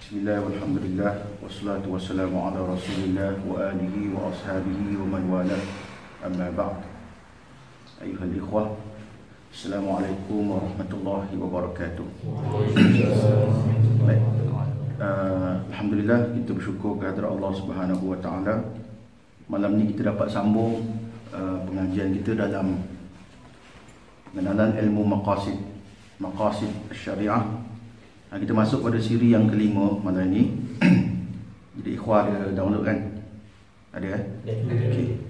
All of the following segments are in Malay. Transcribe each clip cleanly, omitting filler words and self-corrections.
Bismillah, walhamdulillah, wassalatu wassalamu ala rasulillah wa alihi wa ashabihi wa man wala, amma ba'd. Ayuhal ikhwah, Assalamualaikum warahmatullahi wabarakatuh. Baik, alhamdulillah, kita bersyukur kehadrat Allah Subhanahu wa taala. Malam ni kita dapat sambung pengajian kita dalam pengenalan ilmu maqasid syariah. Kita masuk pada siri yang kelima malam ni. Jadi ikhwah ada download kan? Ada kan? Okay.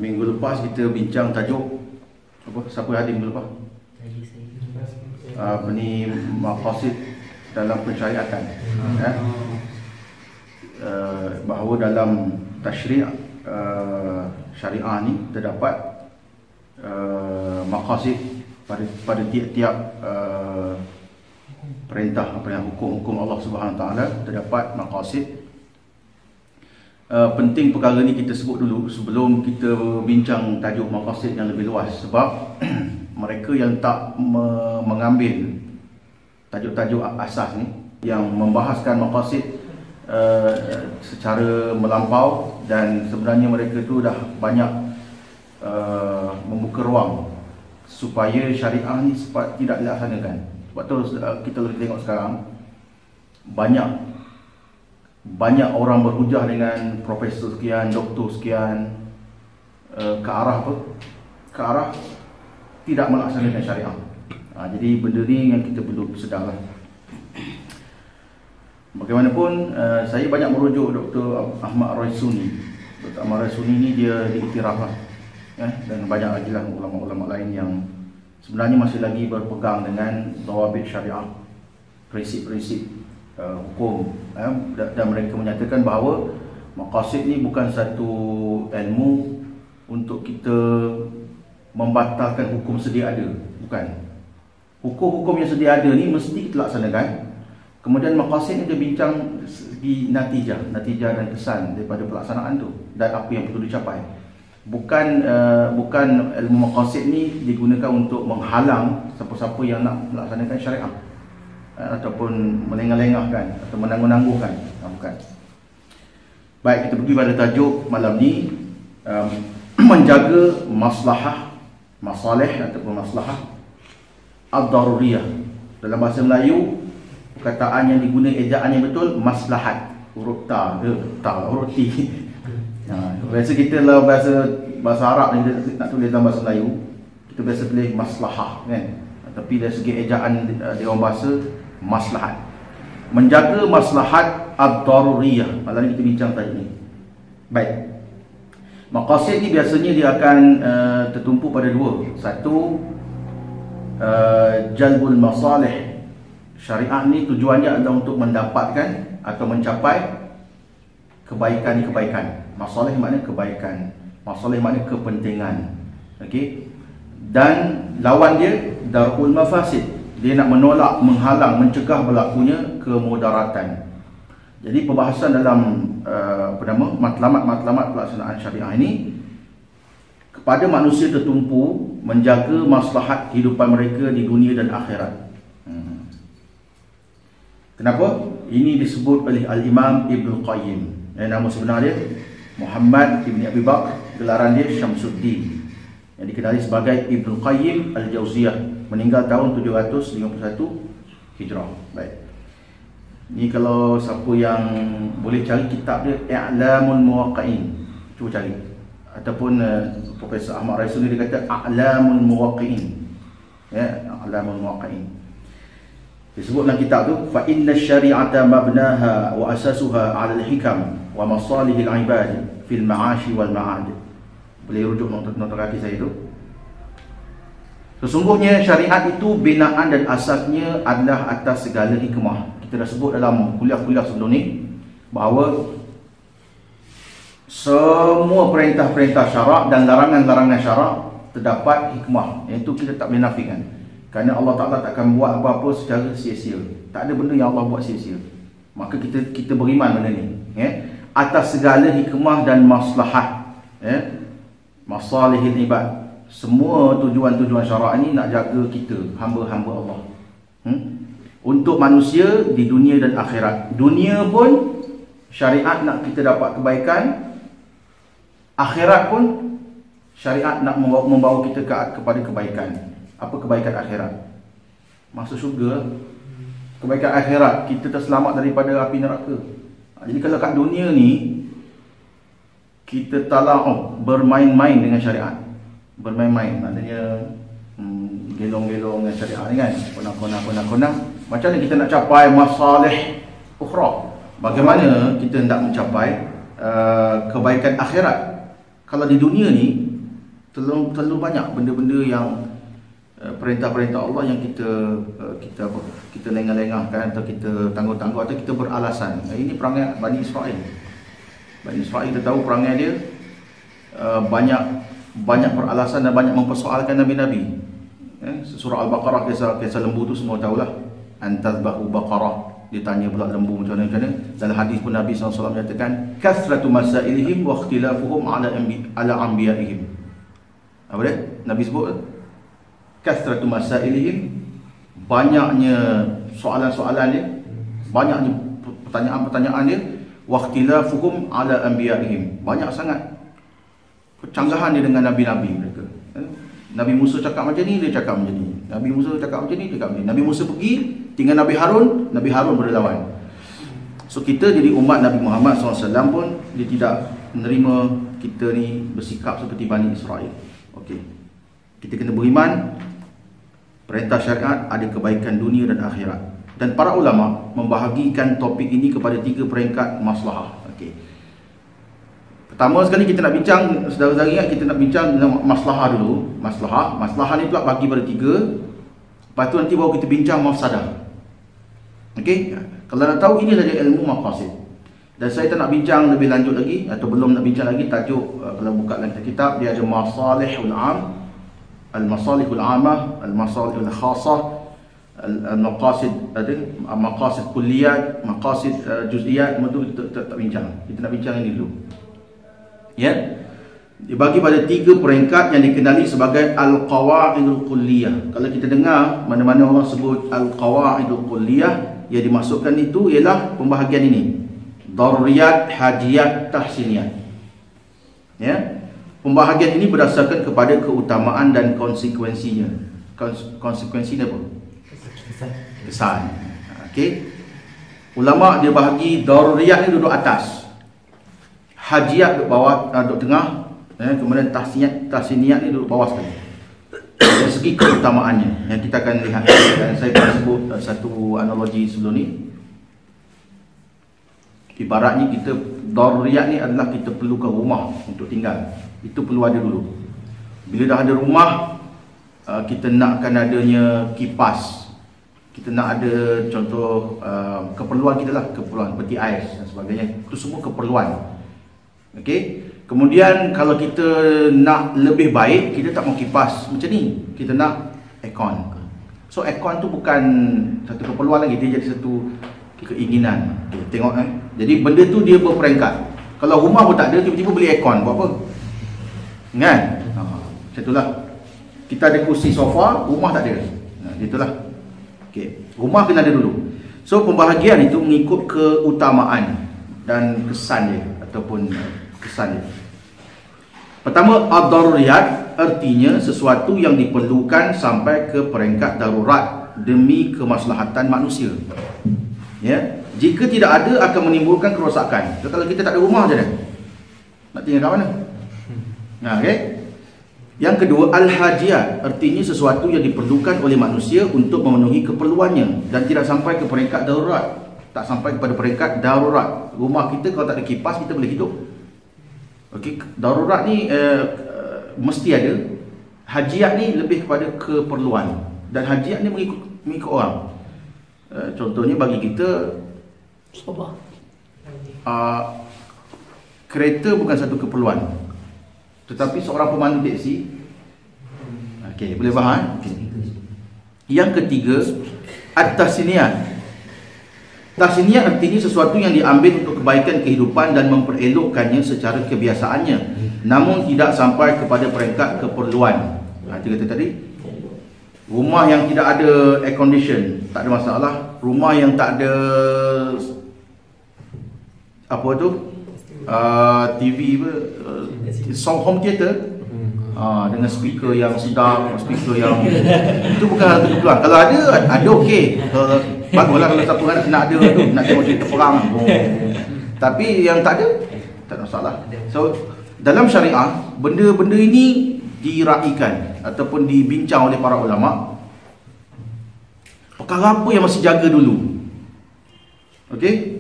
Minggu lepas kita bincang tajuk apa? Siapa hadir minggu lepas? Apa ni, maqasid dalam pensyariatan. Bahawa dalam tasyri' syariah ni terdapat maqasid pada tiap-tiap perintah, apa yang hukum Allah Subhanahu taala terdapat maqasid. Penting perkara ni kita sebut dulu sebelum kita bincang tajuk maqasid yang lebih luas, sebab mereka yang tak mengambil tajuk-tajuk asas ni yang membahaskan maqasid secara melampau, dan sebenarnya mereka tu dah banyak membuka ruang supaya syariah ni tidak dilaksanakan. Sebab tu kita boleh tengok sekarang banyak orang berhujah dengan profesor sekian, doktor sekian, ke arah apa? Ke arah tidak melaksanakan syariah. Jadi benda ni yang kita perlu sedarlah. Bagaimanapun, saya banyak merujuk Dr. Ahmad Raisuni. Dr. Ahmad Raisuni ni dia diiktiraf lah, dan banyak lagi lah ulama-ulama lain yang sebenarnya masih lagi berpegang dengan dawabit syariah, prinsip-prinsip hukum, dan mereka menyatakan bahawa maqasid ni bukan satu ilmu untuk kita membatalkan hukum sedia ada, bukan. Hukum-hukum yang sedia ada ni mesti kita laksanakan. Kemudian maqasid ni dia bincang segi natijah dan kesan daripada pelaksanaan tu dan apa yang perlu dicapai. Bukan ilmu maqasid ni digunakan untuk menghalang siapa-siapa yang nak melaksanakan syariah, ataupun melengah-lengahkan atau menangguh-nangguhkan, bukan. Baik, kita pergi pada tajuk malam ni, menjaga masalih ataupun maslahah ad-daruriyah. Dalam bahasa Melayu, perkataan yang diguna ejaan yang betul maslahat, huruf ta, huruf ti. Biasa kita lah bahasa Arab ni nak tulis dalam bahasa Melayu, kita biasa tulis maslahah kan. Tapi dari segi ejaan dia orang bahasa maslahat. Menjaga maslahat ad-daruriyah. Malam ni kita bincang tadi ni. Baik. Maqasid ni biasanya dia akan tertumpu pada dua. Satu, jalbul masalih. Syariat ni tujuannya adalah untuk mendapatkan atau mencapai kebaikan. Masalah makna kebaikan, masalah makna kepentingan. Okey. Dan lawan dia darul mafasid. Dia nak menolak, menghalang, mencegah berlakunya kemudaratan. Jadi perbahasan dalam matlamat pelaksanaan syariah ini kepada manusia tertumpu menjaga maslahat kehidupan mereka di dunia dan akhirat. Kenapa? Ini disebut oleh Al-Imam Ibn Qayyim. Nama sebenar dia Muhammad Ibn Abi Bakr, gelaran dia Syamsuddin, yang dikenali sebagai Ibn Qayyim Al-Jauziyah, meninggal tahun 751 Hijrah. Baik. Ni kalau siapa yang boleh cari kitab dia, I'lamul Muwaqqi'in, cuba cari. Ataupun Profesor Ahmad Raisuni dia kata A'lamul Muwaqqi'in. A'lamul Muwaqqi'in. Disebut dalam kitab tu, fa inna syari'ata mabnaha wa asasuha 'ala al-hikam wa masalihil 'ibad fil ma'ashi wal ma'ad. Boleh rujuk nota kaki saya tu. Sesungguhnya syariat itu binaan dan asasnya adalah atas segala hikmah. Kita dah sebut dalam kuliah-kuliah sebelum ni bahawa semua perintah-perintah syarak dan larangan-larangan syarak terdapat hikmah, iaitu kita tak boleh nafikan. Kerana Allah Ta'ala takkan buat apa-apa secara sia-sia. Tak ada benda yang Allah buat sia-sia. Maka kita beriman benda ni, atas segala hikmah dan maslahat, masalihil ibad. Semua tujuan-tujuan syarak ni nak jaga kita, hamba-hamba Allah. untuk manusia di dunia dan akhirat. Dunia pun syariat nak kita dapat kebaikan, akhirat pun syariat nak membawa kita kepada kebaikan. Apa kebaikan akhirat? Masuk syurga. Kebaikan akhirat, kita terselamat daripada api neraka. Jadi kalau kat dunia ni kita bermain-main dengan syariat, bermain-main, maknanya gelong-gelong dengan syariat ni kan, konang-konang. Macam mana kita nak capai masalih ukhra? Bagaimana kita hendak mencapai kebaikan akhirat? Kalau di dunia ni terlalu banyak benda-benda yang perintah-perintah Allah yang kita lengah-lengahkan, atau kita tangguh-tangguh, atau kita beralasan. Ini perangai Bani Israel. Bani Israel kita tahu perangai dia banyak beralasan dan banyak mempersoalkan Nabi-Nabi. Surah Al-Baqarah, kisah lembu tu semua tahulah. Antazbahu baqarah, dia tanya pula lembu macam mana. Dalam hadis pun Nabi SAW menyatakan kathratu masailihim wa ikhtilafuhum ala anbiya'ihim. Apa dia? Nabi sebut kathratu masailihim, banyaknya soalan-soalan dia, banyaknya pertanyaan-pertanyaan dia, wa ikhtilafuhum ala anbiya'ihim, banyak sangat kecanggahan dia dengan nabi-nabi mereka. Nabi Musa cakap macam ni, dia cakap macam ni. Nabi Musa cakap macam ni, dia cakap macam ni. Nabi Musa pergi, tinggal Nabi Harun berlawan. So kita jadi umat Nabi Muhammad SAW pun, dia tidak menerima kita ni bersikap seperti Bani Israel. Okey, kita kena beriman perintah syariat ada kebaikan dunia dan akhirat. Dan para ulama membahagikan topik ini kepada 3 peringkat maslahah. Okey, pertama sekali kita nak bincang, saudara-saudara ingat, kita nak bincang tentang maslahah dulu. Maslahah ni pula bagi pada 3. Lepas tu nanti baru kita bincang mafsadah. Okey, kalau nak tahu, ini saja ilmu maqasid. Dan saya tak nak bincang lebih lanjut lagi, atau belum nak bincang lagi. Tajuk kalau buka dalam kitab, dia ada masalihul am, al-masalihul amah, al-masalihul khassah, al-maqasid, ada maqasid kulliyat, maqasid juz'iyat. Semua tu kita tak bincang. Kita nak bincang ini dulu. Ya, dibagi pada 3 peringkat yang dikenali sebagai al-qawaidul kulliyah. Kalau kita dengar mana-mana orang sebut al-qawaidul kulliyah, yang dimasukkan itu ialah pembahagian ini: daruriyat, hajiyat, tahsiniyat. Ya, pembahagian ini berdasarkan kepada keutamaan dan konsekuensinya. Konsekuensinya apa? Kesan. Okey, ulama dia bahagi daruriyat ni duduk atas, hajiyat duduk bawah, duduk tengah, kemudian tahsiniyat ni duduk bawah sekali. Dari segi keutamaannya yang kita akan lihat, dan saya akan sebut satu analogi sebelum ni. Ibaratnya kita, daruriyat ni adalah kita perlukan rumah untuk tinggal. Itu perlu ada dulu. Bila dah ada rumah, kita nakkan adanya kipas, kita nak ada contoh keperluan kita lah, keperluan seperti air dan sebagainya. Itu semua keperluan. Okey, kemudian kalau kita nak lebih baik, kita tak mau kipas macam ni, kita nak aircon. So aircon tu bukan satu keperluan lagi, dia jadi satu keinginan. Okay, tengok jadi benda tu dia berperingkat. Kalau rumah pun tak ada, tiba-tiba beli aircon, buat apa? Kan? Macam itulah. Kita ada kursi sofa, rumah tak ada. Itulah. Okey, rumah kena ada dulu. So pembahagian itu mengikut keutamaan dan kesan dia, ataupun kesan dia. Pertama, ad-daruriyat artinya sesuatu yang diperlukan sampai ke peringkat darurat demi kemaslahatan manusia. Ya, jika tidak ada akan menimbulkan kerosakan. So, kalau kita tak ada rumah macam mana? Nak tinggal kat mana? Okey. Yang kedua, al-hajiyat artinya sesuatu yang diperlukan oleh manusia untuk memenuhi keperluannya dan tidak sampai ke peringkat darurat. Tak sampai kepada peringkat darurat. Rumah kita kalau tak ada kipas, kita boleh hidup. Okey, darurat ni mesti ada. Hajiyat ni lebih kepada keperluan, dan hajiyat ni mengikut orang. Contohnya bagi kita, kereta bukan satu keperluan, tetapi seorang pemandu teksi, okey, boleh faham? Okay. Yang ketiga, at-tahsiniyat. Tahsiniyat artinya sesuatu yang diambil untuk kebaikan kehidupan dan memperelokkannya secara kebiasaannya, namun tidak sampai kepada peringkat keperluan. Kita kata tadi, Rumah yang tidak ada air condition, tak ada masalah. Rumah yang tak ada apa tu, TV apa, sound home theater, dengan speaker yang sedap, speaker yang itu bukan hal kebetulan. Kalau ada okey. Baguslah kalau siapa nak ada tu, nak tengok cerita perang. Tapi yang tak ada masalah. So dalam syariah, benda-benda ini diraikan ataupun dibincang oleh para ulama. Perkara apa yang masih jaga dulu? Okey.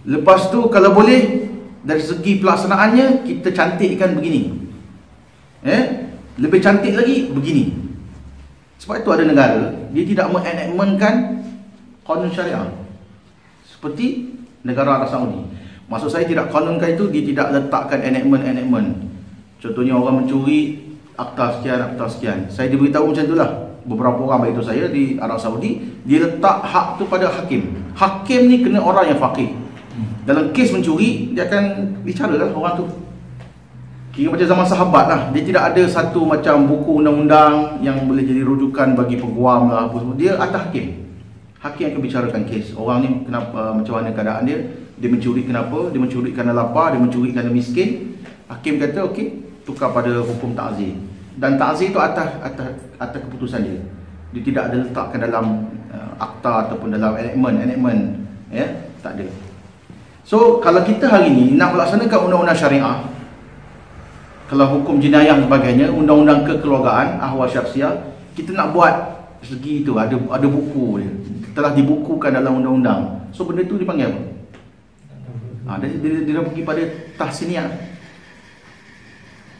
Lepas tu kalau boleh dari segi pelaksanaannya kita cantikkan begini. Lebih cantik lagi begini. Sebab itu ada negara dia tidak mengenactmentkan kanun syariah. Seperti negara Arab Saudi. Maksud saya tidak kanunkan itu, dia tidak letakkan enactment. Contohnya orang mencuri akta sekian. Saya diberitahu macam itulah. Beberapa orang beritahu saya di Arab Saudi, dia letak hak tu pada hakim. Hakim ni kena orang yang faqih. Dalam kes mencuri, dia akan bicaralah orang tu. Kira macam zaman sahabat lah. Dia tidak ada satu macam buku undang-undang yang boleh jadi rujukan bagi peguam lah apa semua. Dia atas hakim. Hakim akan bicarakan kes. Orang ni kenapa, macam mana keadaan dia. Dia mencuri kenapa? Dia mencuri kerana lapar, dia mencuri kerana miskin. Hakim kata okey, tukar pada hukum ta'zir. Dan ta'zir itu atas keputusan dia. Dia tidak ada letakkan dalam akta ataupun dalam enactment, ya, tak ada. So kalau kita hari ni nak melaksanakan undang-undang syariah, kalau hukum jenayah dan sebagainya, undang-undang kekeluargaan, ahwal syakhsiah, kita nak buat segi itu, ada buku dia. Telah dibukukan dalam undang-undang. So benda tu dipanggil apa? Dia pergi pada tahsiniah.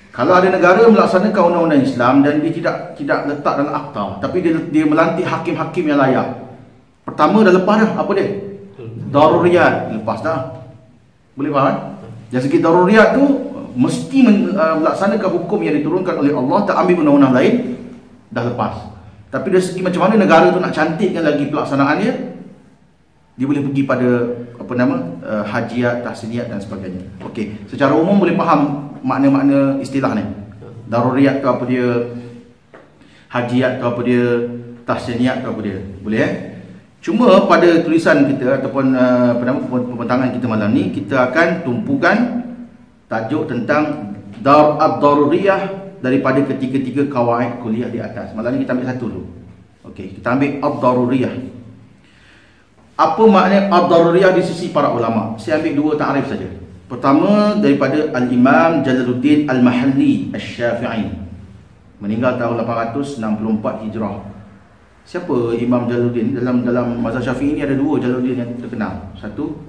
Kalau ada negara melaksanakan undang-undang Islam dan dia tidak letak dalam akta, tapi dia melantik hakim-hakim yang layak. Pertama dah lepas dah, apa dia? Daruriyat, lepas dah. Boleh faham? Dari segi daruriyat tu mesti melaksanakan hukum yang diturunkan oleh Allah, tak ambil undang-undang lain, dah lepas. Tapi dari segi macam mana negara tu nak cantikkan lagi pelaksanaannya, dia boleh pergi pada hajiat, tahsiniat dan sebagainya. Okey, secara umum boleh faham makna-makna istilah ni. Daruriyat tu apa dia, hajiat tu apa dia, tahsiniat tu apa dia. Boleh Cuma pada tulisan kita ataupun pembentangan kita malam ni, kita akan tumpukan tajuk tentang ad-daruriyah daripada ketiga-tiga kawaid kuliah di atas. Malam ni kita ambil satu dulu. Okey, kita ambil ad-daruriyah. Apa makna ad-daruriyah di sisi para ulama? Saya ambil dua takrif saja. Pertama daripada Al-Imam Jalaluddin Al-Mahalli Asy-Syafi'i, meninggal tahun 864 Hijrah. Siapa Imam Jalaluddin? Dalam mazhab Syafi'i ini ada dua Jalaluddin yang terkenal. Satu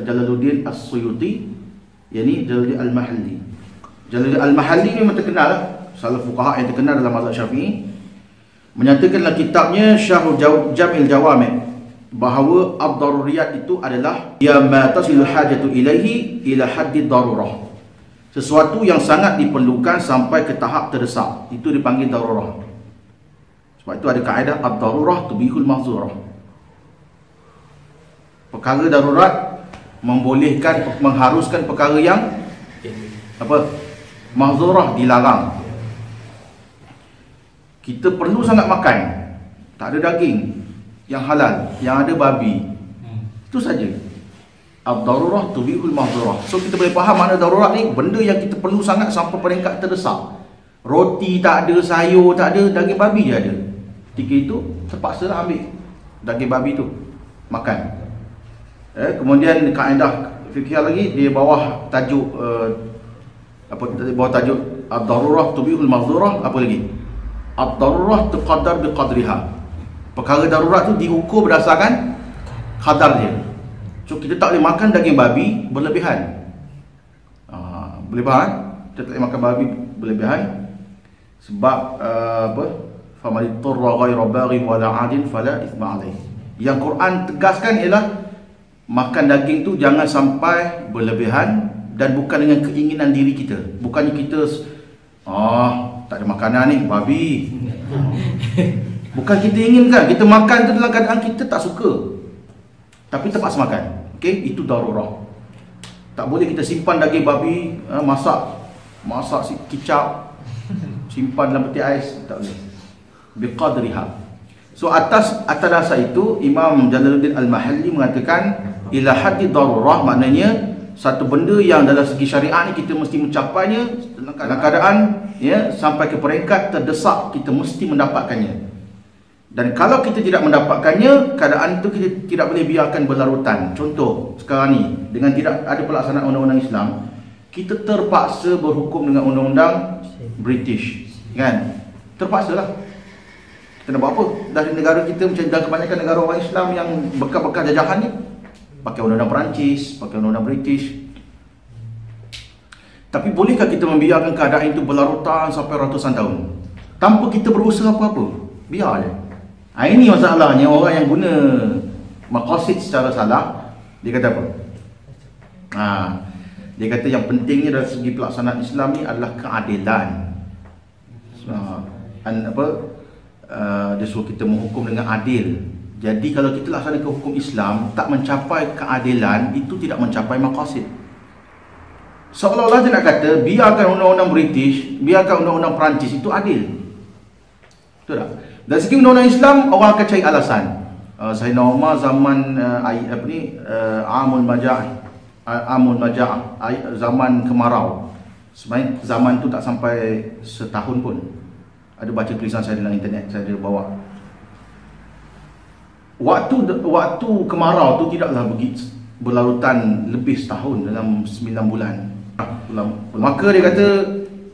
Jalaluddin As-Suyuti, yakni Jalaluddin Al-Mahalli. Jalaluddin Al-Mahalli memang terkenal, salah fuqaha yang terkenal dalam mazhab Syafi'i. Menyatakanlah kitabnya Syarh Jam'il Jawami' bahawa ad-daruriyat itu adalah ya ma tasilu hajatu ilaihi ila haddid darurah. Sesuatu yang sangat diperlukan sampai ke tahap terdesak, itu dipanggil darurah. Sebab itu ada kaedah ad-darurah tubihul mahzurah. Perkara darurat membolehkan, mengharuskan perkara yang mahzurah, dilarang. Kita perlu sangat makan, tak ada daging yang halal, yang ada babi, itu saja. Ad-darurah tubihul mahzurah. So kita boleh faham makna darurat ni, benda yang kita perlu sangat sampai peringkat terdesak. Roti tak ada, sayur tak ada, daging babi je ada. Ketika itu terpaksa lah ambil daging babi tu makan. Kemudian kaedah fikih lagi di bawah tajuk bawah tajuk ad-darurah tubihul mahzurah, apa lagi? Ad-darurah tuqaddar biqadriha. Perkara darurat tu diukur berdasarkan kadar dia. So kita tak boleh makan daging babi berlebihan. Boleh faham? Kita tak boleh makan babi berlebihan sebab faman turra ghayra baghin wala 'adin fala ithma 'alayh. Yang Quran tegaskan ialah makan daging tu jangan sampai berlebihan dan bukan dengan keinginan diri kita. Bukannya kita tak ada makanan ni, babi. Bukan kita inginkan, kita makan tu dalam keadaan kita tak suka, tapi terpaksa makan. Okey, itu darurah. Tak boleh kita simpan daging babi, masak kicap, simpan dalam peti ais, tak boleh. biqadriha. So atas dasar itu Imam Jalaluddin Al-Mahalli mengatakan ila haddi darurah, maknanya satu benda yang dalam segi syariat ni kita mesti mencapainya dalam keadaan ya sampai ke peringkat terdesak, kita mesti mendapatkannya. Dan kalau kita tidak mendapatkannya, keadaan itu kita tidak boleh biarkan berlarutan. Contoh sekarang ni, dengan tidak ada pelaksanaan undang-undang Islam, kita terpaksa berhukum dengan undang-undang British, kan? Terpaksa lah. Kita nak buat apa? Dari negara kita macam dan kebanyakan negara orang Islam yang bekas-bekas jajahan ni pakai undang-undang Perancis, pakai undang-undang British. Tapi bolehkah kita membiarkan keadaan itu berlarutan sampai ratusan tahun tanpa kita berusaha apa-apa? Biar je. Ini masalahnya orang yang guna maqasid secara salah. Dia kata apa? Dia kata yang pentingnya dari segi pelaksanaan Islam ni adalah keadilan. Dia suruh kita menghukum dengan adil. Jadi kalau kita laksanakan hukum Islam tak mencapai keadilan, itu tidak mencapai maqasid. Seolah-olah dia nak kata biarkan undang-undang British, biarkan undang-undang Perancis itu adil. Betul tak? Dari segi undang-undang Islam, orang akan cari alasan. Sayyidina Umar zaman Amul Maja'ah, zaman kemarau. Sebenarnya zaman tu tak sampai setahun pun. Ada baca tulisan saya dalam internet, saya ada bawa. Waktu kemarau tu tidaklah berlarutan lebih setahun, dalam 9 bulan. Maka dia kata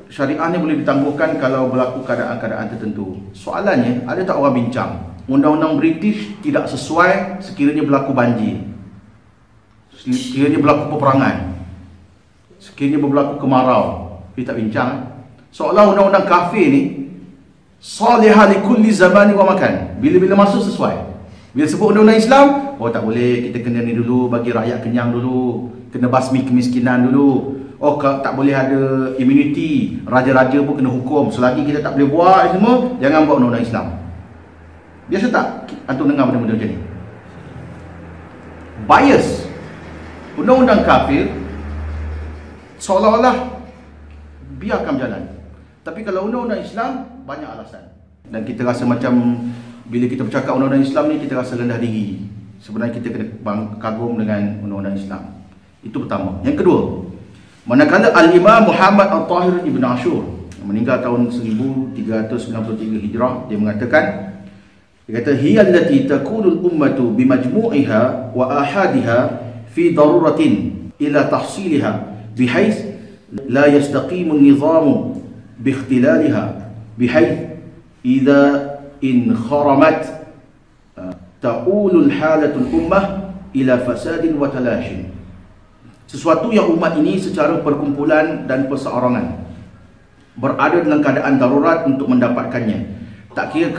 syariah ni boleh ditangguhkan kalau berlaku keadaan-keadaan tertentu. Soalannya, ada tak orang bincang undang-undang British tidak sesuai sekiranya berlaku banjir, sekiranya berlaku peperangan, sekiranya berlaku kemarau? Dia tak bincang. Seolah undang-undang kafir ni salihah li kulli zamani wa makan, bila-bila masuk sesuai. Bila sebut undang-undang Islam, tak boleh, kita kena ni dulu, bagi rakyat kenyang dulu, kena basmi kemiskinan dulu. Tak boleh ada immunity, raja-raja pun kena hukum. Selagi kita tak boleh buat semua, jangan buat undang-undang Islam. Biasa tak antum dengar benda-benda macam ni? Bias. Undang-undang kafir seolah-olah biarkan berjalan. Tapi kalau undang-undang Islam, banyak alasan. Dan kita rasa macam bila kita bercakap undang-undang Islam ni, kita rasa rendah diri. Sebenarnya kita kena kagum dengan undang-undang Islam. Itu pertama. Yang kedua, manakala Al-Imam Muhammad Al-Tahir Ibn Ashur yang meninggal tahun 1393 Hijrah, dia mengatakan, dia kata hiya allati takunu al-ummatu bimajmu'iha wa ahadiha fi daruratin ila tahsiliha bihayth la yastaqimu an-nizamu biikhtilaliha bihayth idza in kharamat ta'ulu al-halatu al-ummah ila fasadin wa talashin. Sesuatu yang umat ini secara perkumpulan dan perseorangan berada dalam keadaan darurat untuk mendapatkannya. Tak kira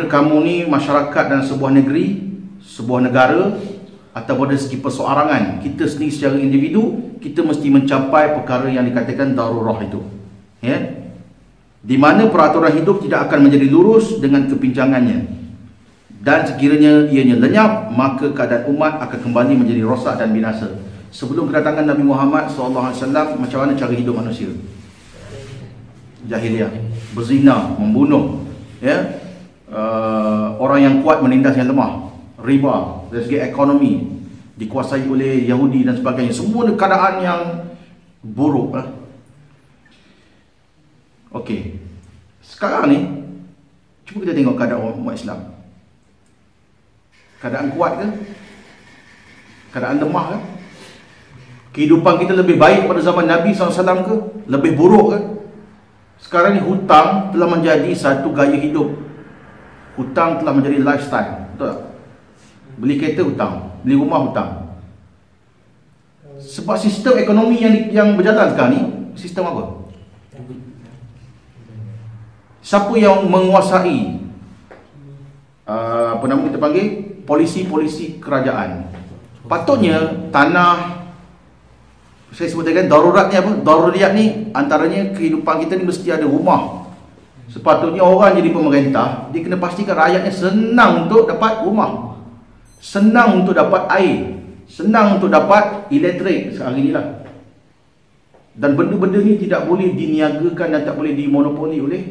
kamu ni masyarakat dan sebuah negeri, sebuah negara, ataupun dari segi perseorangan, kita sendiri secara individu, kita mesti mencapai perkara yang dikatakan darurah itu, ya? Di mana peraturan hidup tidak akan menjadi lurus dengan kepincangannya, dan sekiranya ianya lenyap, maka keadaan umat akan kembali menjadi rosak dan binasa. Sebelum kedatangan Nabi Muhammad SAW, macam mana cara hidup manusia? Jahiliah, berzina, membunuh, ya, orang yang kuat menindas yang lemah, riba, dari segi ekonomi dikuasai oleh Yahudi dan sebagainya. Semua keadaan yang buruk. Okey, sekarang ni cuba kita tengok keadaan umat Islam. Keadaan kuat ke? Keadaan lemah ke? Kehidupan kita lebih baik pada zaman Nabi SAW ke? Lebih buruk ke? Sekarang ni hutang telah menjadi satu gaya hidup. Hutang telah menjadi lifestyle. Betul tak? Beli kereta hutang, beli rumah hutang. Sebab sistem ekonomi yang berjalan sekarang ni, sistem apa? Siapa yang menguasai apa nama kita panggil, polisi-polisi kerajaan? Patutnya tanah, saya sebut tadi kan, darurat ni apa? Daruriyat ni antaranya kehidupan kita ni mesti ada rumah. Sepatutnya orang jadi pemerintah, dia kena pastikan rakyatnya senang untuk dapat rumah, senang untuk dapat air, senang untuk dapat elektrik sehari ni lah. Dan benda-benda ni tidak boleh diniagakan dan tak boleh dimonopoli oleh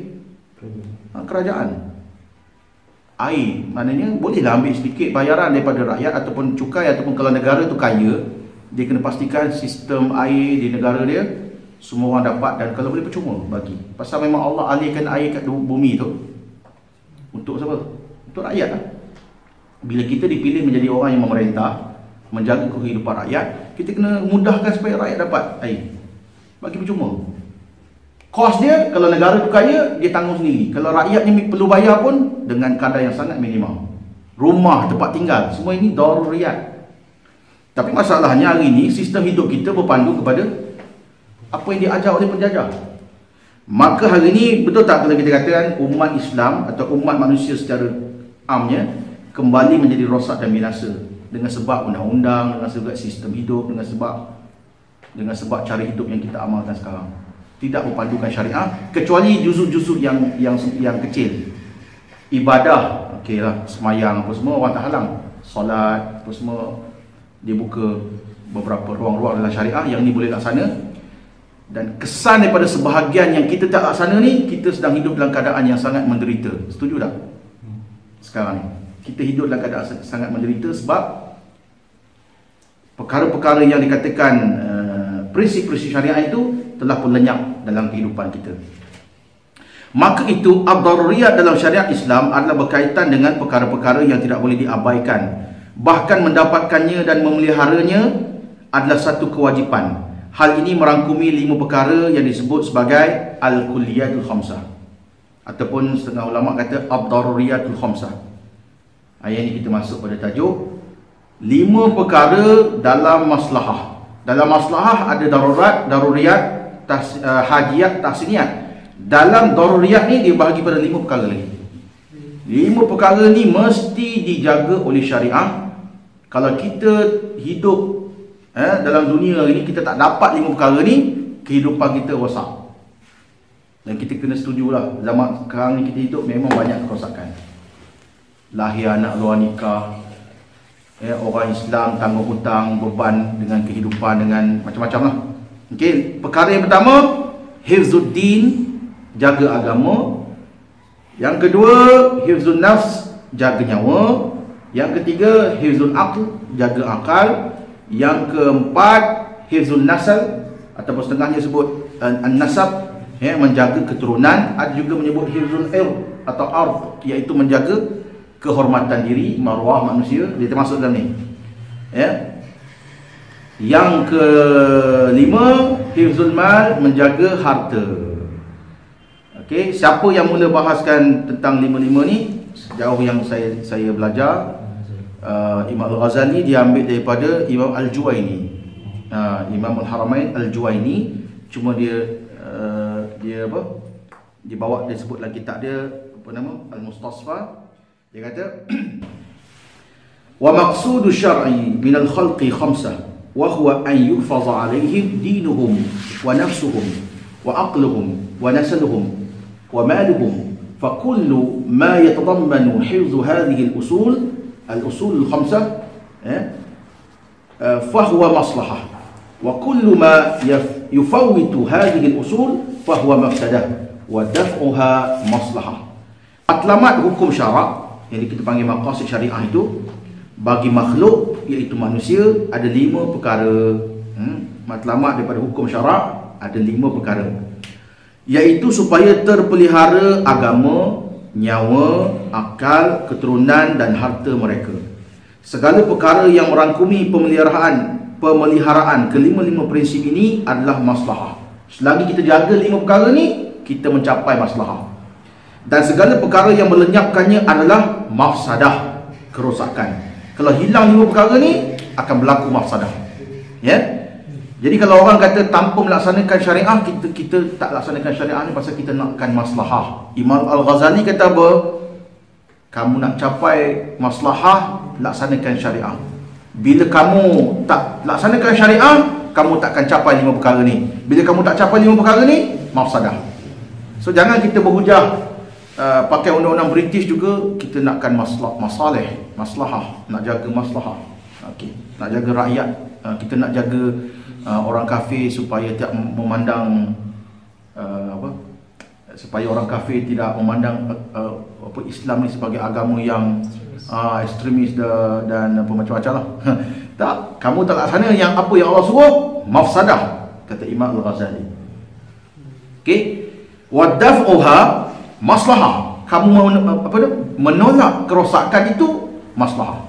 kerajaan. Air, maknanya bolehlah ambil sedikit bayaran daripada rakyat ataupun cukai, ataupun kalau negara tu kaya, dia kena pastikan sistem air di negara dia semua orang dapat, dan kalau boleh percuma bagi. Pasal memang Allah alihkan air kat bumi tu untuk siapa? Untuk rakyat lah. Bila kita dipilih menjadi orang yang memerintah, menjaga kehidupan rakyat, kita kena mudahkan supaya rakyat dapat air. Bagi percuma. Kos dia, kalau negara tu kaya, dia tanggung sendiri. Kalau rakyat ni perlu bayar pun, dengan kadar yang sangat minimal. Rumah, tempat tinggal, semua ini daruriyat. Tapi masalahnya hari ini, sistem hidup kita berpandu kepada apa yang diajar oleh penjajah. Maka hari ini, betul tak kalau kita katakan umat Islam atau umat manusia secara amnya kembali menjadi rosak dan binasa dengan sebab undang-undang, dengan sebab sistem hidup, dengan sebab cara hidup yang kita amalkan sekarang. Tidak berpandukan syariah, kecuali juzuk-juzuk yang kecil. Ibadah, okeylah, semayang apa semua orang tak halang. Solat apa semua dia buka beberapa ruang-ruang dalam syariah yang ni boleh laksana. Dan kesan daripada sebahagian yang kita tak laksana ni, kita sedang hidup dalam keadaan yang sangat menderita. Setuju tak? Sekarang ni kita hidup dalam keadaan sangat menderita sebab perkara-perkara yang dikatakan prinsip-prinsip syariah itu telah pun lenyap dalam kehidupan kita. Maka itu ad-daruriyat dalam syariat Islam adalah berkaitan dengan perkara-perkara yang tidak boleh diabaikan. Bahkan mendapatkannya dan memeliharanya adalah satu kewajipan. Hal ini merangkumi 5 perkara yang disebut sebagai al-kulliyatul khamsah, ataupun setengah ulama kata ad-daruriyatul khamsah. Ayat ini kita masuk pada tajuk 5 perkara dalam maslahah. Dalam maslahah ada darurat, daruriyat, hajiat, tahsiniat. Dalam daruriyat ni dia bahagi pada 5 perkara lagi. 5 perkara ni mesti dijaga oleh syariah. Kalau kita hidup dalam dunia hari ni kita tak dapat 5 perkara ni, kehidupan kita rosak. Dan kita kena setujulah, zaman sekarang ni kita hidup memang banyak kerosakan. Lahir anak luar nikah, orang Islam tanggung hutang, beban dengan kehidupan, dengan macam-macam lah. Okay. Perkara yang pertama, hifzuddin, jaga agama. Yang kedua, hifzun nafs, jaga nyawa. Yang ketiga, hifzul aql, jaga akal. Yang keempat, hifzul nasal, ataupun setengahnya sebut an-nasab, menjaga keturunan. Ada juga menyebut hifzul ird atau ard, iaitu menjaga kehormatan diri, maruah manusia. Dia termasuk dalam ni. Yang kelima, hifzul mal, menjaga harta. Okey, siapa yang mula bahaskan tentang 5 ni? Sejauh yang saya belajar, Imam Al-Ghazali dia ambil daripada Imam Al-Juwaini. Imam Al-Haramain Al-Juwaini, cuma dia apa? Dia bawa, dia sebut dalam kitab dia apa nama? Al-Mustasfa. Dia kata wa maqsudu syar'i min al-khalqi khamsah وهو أن يحفظ عليهم دينهم ونفسهم وعقلهم ونسلهم ومالهم فكل ما يتضمن حفظ هذه الأصول الخمسة فهو مصلحة وكل ما يفوت هذه الأصول فهو مفسدة ودفعها مصلحة. Matlamat hukum syarak yang kita panggil maqasid syariah itu bagi makhluk, iaitu manusia, ada 5 perkara. Matlamat daripada hukum syarak ada 5 perkara, iaitu supaya terpelihara agama, nyawa, akal, keturunan dan harta mereka. Segala perkara yang merangkumi pemeliharaan kelima-lima prinsip ini adalah maslahah. Selagi kita jaga 5 perkara ni, kita mencapai maslahah. Dan segala perkara yang melenyapkannya adalah mafsadah, kerosakan. Kalau hilang 5 perkara ni, akan berlaku mafsadah. Jadi kalau orang kata tanpa melaksanakan syariah, kita tak laksanakan syariah ni pasal kita nakkan maslahah. Imam Al-Ghazali kata apa? Kamu nak capai maslahah, laksanakan syariah. Bila kamu tak laksanakan syariah, kamu takkan capai 5 perkara ni. Bila kamu tak capai 5 perkara ni, mafsadah. So jangan kita berhujah pakai undang-undang British juga, kita nakkan maslahah, nak jaga maslahah. Okey, nak jaga rakyat, kita nak jaga orang kafir supaya tidak memandang supaya orang kafir tidak memandang Islam ni sebagai agama yang ekstremis dan apa macam-macam lah. Tak, kamu tak laksana yang apa yang Allah suruh, mafsadah, kata Imam Al-Ghazali. Okey, wa daf'uha maslahah. Kamu menolak kerosakan itu maslahah.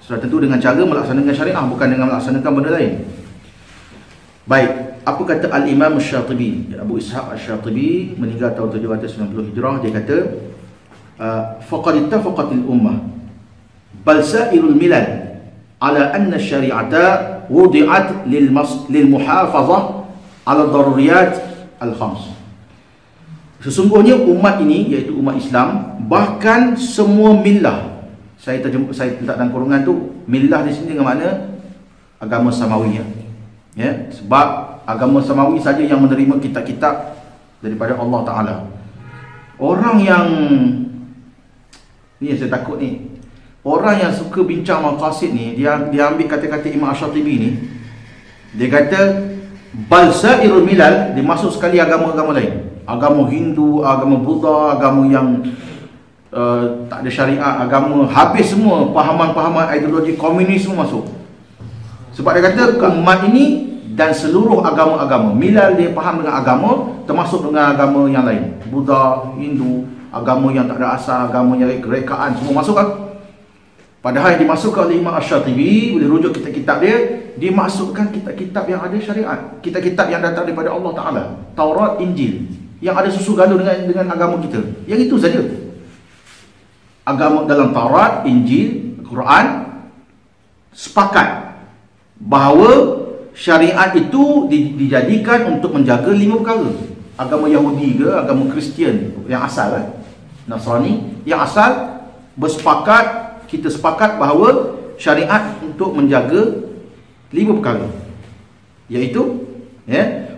Sudah tentu dengan cara melaksanakan syariah, bukan dengan melaksanakan benda lain. Baik, apa kata Al-Imam Asy-Syatibi? Abu Ishaq Asy-Syatibi meninggal tahun 790 Hijrah. Dia kata, faqad ittafaqatil ummah bal sa'irul milal ala anna syari'ata wudi'at lil muhafazah ala daruriyat al-khams. Sesungguhnya umat ini, iaitu umat Islam, bahkan semua millah, saya letak dalam kurungan tu, millah di sini dengan makna agama samawi, ya, sebab agama samawi saja yang menerima kitab-kitab daripada Allah Ta'ala. Orang yang ni, saya takut ni, orang yang suka bincang maqasid ni, dia ambil kata-kata Imam Asy-Syatibi ni, dia kata bal sa'irul milal, dia masuk sekali agama-agama lain, agama Hindu, agama Buddha, agama yang tak ada syariat, agama habis semua, pahaman-pahaman ideologi komunis semua masuk. Sebab dia kata umat ini dan seluruh agama-agama, milal dia faham dengan agama, termasuk dengan agama yang lain, Buddha, Hindu, agama yang tak ada asal, agama yang kerekaan, semua masuk kan? Padahal yang dimasukkan oleh Imam Asy-Syatibi, boleh rujuk kitab-kitab dia, dimasukkan kitab-kitab yang ada syariat, kitab-kitab yang datang daripada Allah Ta'ala, Taurat, Injil, yang ada susu gaduh dengan agama kita. Yang itu saja. Agama dalam Taurat, Injil, Quran sepakat bahawa syariat itu dijadikan untuk menjaga 5 perkara. Agama Yahudi ke, agama Kristian yang asal Nasrani yang asal bersepakat, kita sepakat bahawa syariat untuk menjaga 5 perkara, iaitu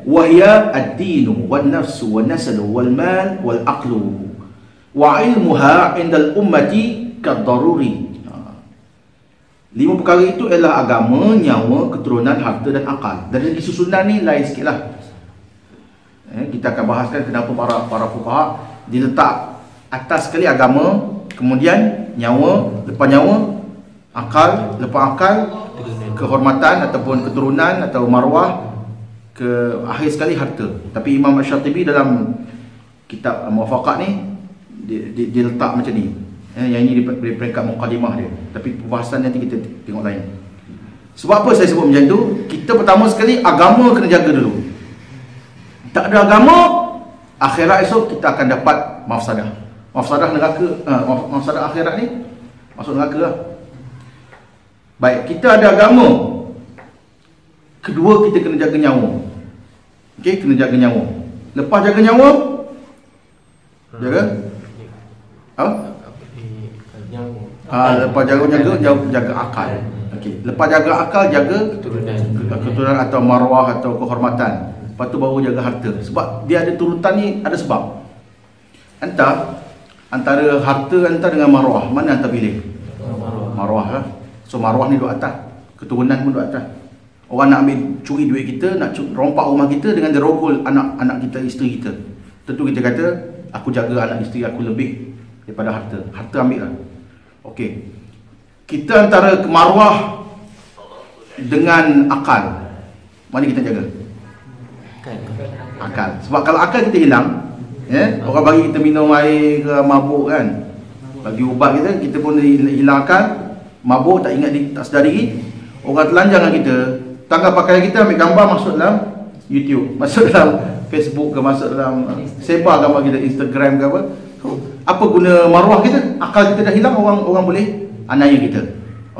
wahya ad-dinu wan nafsu wan nasalu wal mal wal aqlu wa ilmuha indal ummati kad-daruri. 5 perkara itu ialah agama, nyawa, keturunan, harta dan akal. Dari segi susunan ni lain sikit lah. Kita akan bahaskan kenapa para fuqaha diletak atas sekali agama, kemudian nyawa, lepas nyawa akal, lepas akal kehormatan ataupun keturunan atau marwah, ke akhir sekali harta. Tapi Imam Asy-Syatibi dalam kitab Muwafaqat ni dia letak macam ni. Yang ini di peringkat mukadimah dia. Tapi pembahasan nanti kita tengok lain. Sebab apa saya sebut macam tu? Kita pertama sekali agama kena jaga dulu. Tak ada agama, akhirat esok kita akan dapat mafsadah. Mafsadah neraka, mafsadah akhirat ni masuk neraka lah. Baik, kita ada agama. Kedua, kita kena jaga nyawa. Okey, kena jaga nyawa. Lepas jaga nyawa, jaga apa? Lepas jaga akal. Okey, lepas jaga akal, jaga keturunan atau marwah atau kehormatan. Lepas tu baru jaga harta. Sebab dia ada turutan ni, ada sebab. Antara harta dengan marwah, mana anda pilih? Marwah lah. So marwah ni duduk atas, keturunan pun duduk atas. Orang nak ambil curi duit kita, nak rompak rumah kita dengan dia rogol anak kita, isteri kita. Tentu kita kata, aku jaga anak isteri aku lebih daripada harta. Harta ambil lah. Okey. Kita antara marwah dengan akal, mana kita jaga? Akal. Sebab kalau akal kita hilang, orang bagi kita minum air ke mabuk kan, bagi ubat kita pun hilang akal, mabuk, tak ingat, tak sedar diri. Orang telanjang dengan kita, tanggal pakaian kita, ambil gambar, masuk dalam YouTube, masuk dalam Facebook ke, masuk dalam sebar gambar kita, Instagram ke apa. Apa guna marwah kita? Akal kita dah hilang, orang boleh aniaya kita.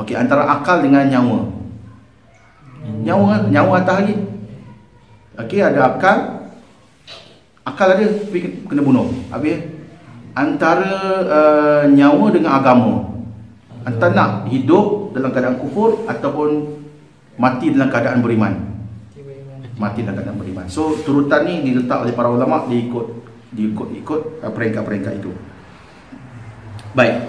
Okey, antara akal dengan nyawa. Nyawa atas lagi. Okey, ada akal ada, tapi kena bunuh. Habis antara nyawa dengan agama. Antara nak hidup dalam keadaan kufur ataupun mati dalam keadaan beriman. Mati dalam keadaan beriman. So turutan ni diletak oleh para ulama, diikut peringkat-peringkat itu. Baik.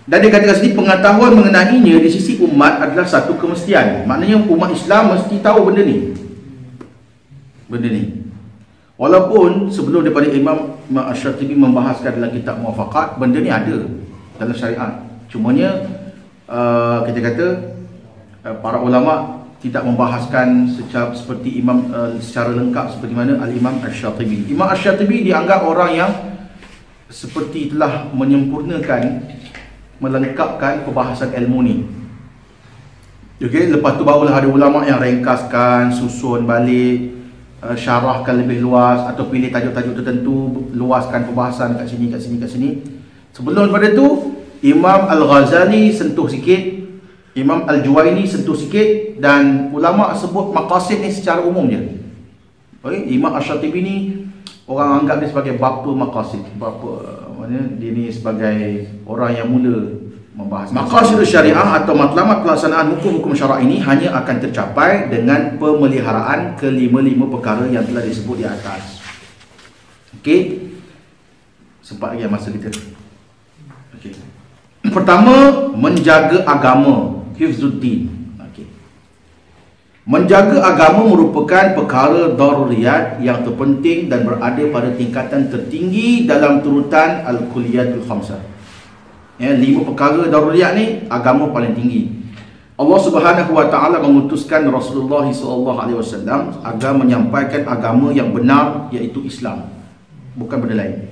Dan dia kata sini, pengetahuan mengenainya di sisi umat adalah satu kemestian. Maknanya umat Islam mesti tahu benda ni. Walaupun sebelum daripada Imam Asy-Syatibi membahaskan dalam kitab Muwafaqat, benda ni ada dalam syariat. Cumanya kita kata para ulama tidak membahaskan seperti Imam secara lengkap seperti mana Al-Imam Asy-Syatibi. Imam Asy-Syatibi dianggap orang yang seperti telah menyempurnakan, melengkapkan perbahasan ilmu ni. Okey, lepas tu barulah ada ulama yang ringkaskan, susun balik, syarahkan lebih luas atau pilih tajuk-tajuk tertentu, luaskan perbahasan kat sini, kat sini, kat sini. Sebelum daripada tu, Imam Al-Ghazali sentuh sikit, Imam Al-Juwaini sentuh sikit, dan ulama sebut maqasid ni secara umum je. Okay? Imam Asy-Syatibi ni orang anggap dia sebagai bapa maqasid. Dia ni sebagai orang yang mula membahas maqasid syariah atau matlamat pelaksanaan hukum-hukum syarak ini hanya akan tercapai dengan pemeliharaan kelima-lima perkara yang telah disebut di atas. Okey. Sempat lagi masa kita. Okey. Pertama, menjaga agama, hifzuddin. Okey. Menjaga agama merupakan perkara daruriyat yang terpenting dan berada pada tingkatan tertinggi dalam turutan al-kulliyatul khamsah. Ya, 5 perkara daruriyat ni agama paling tinggi. Allah Subhanahu wa taala mengutuskan Rasulullah SAW agar menyampaikan agama yang benar, iaitu Islam, bukan benda lain.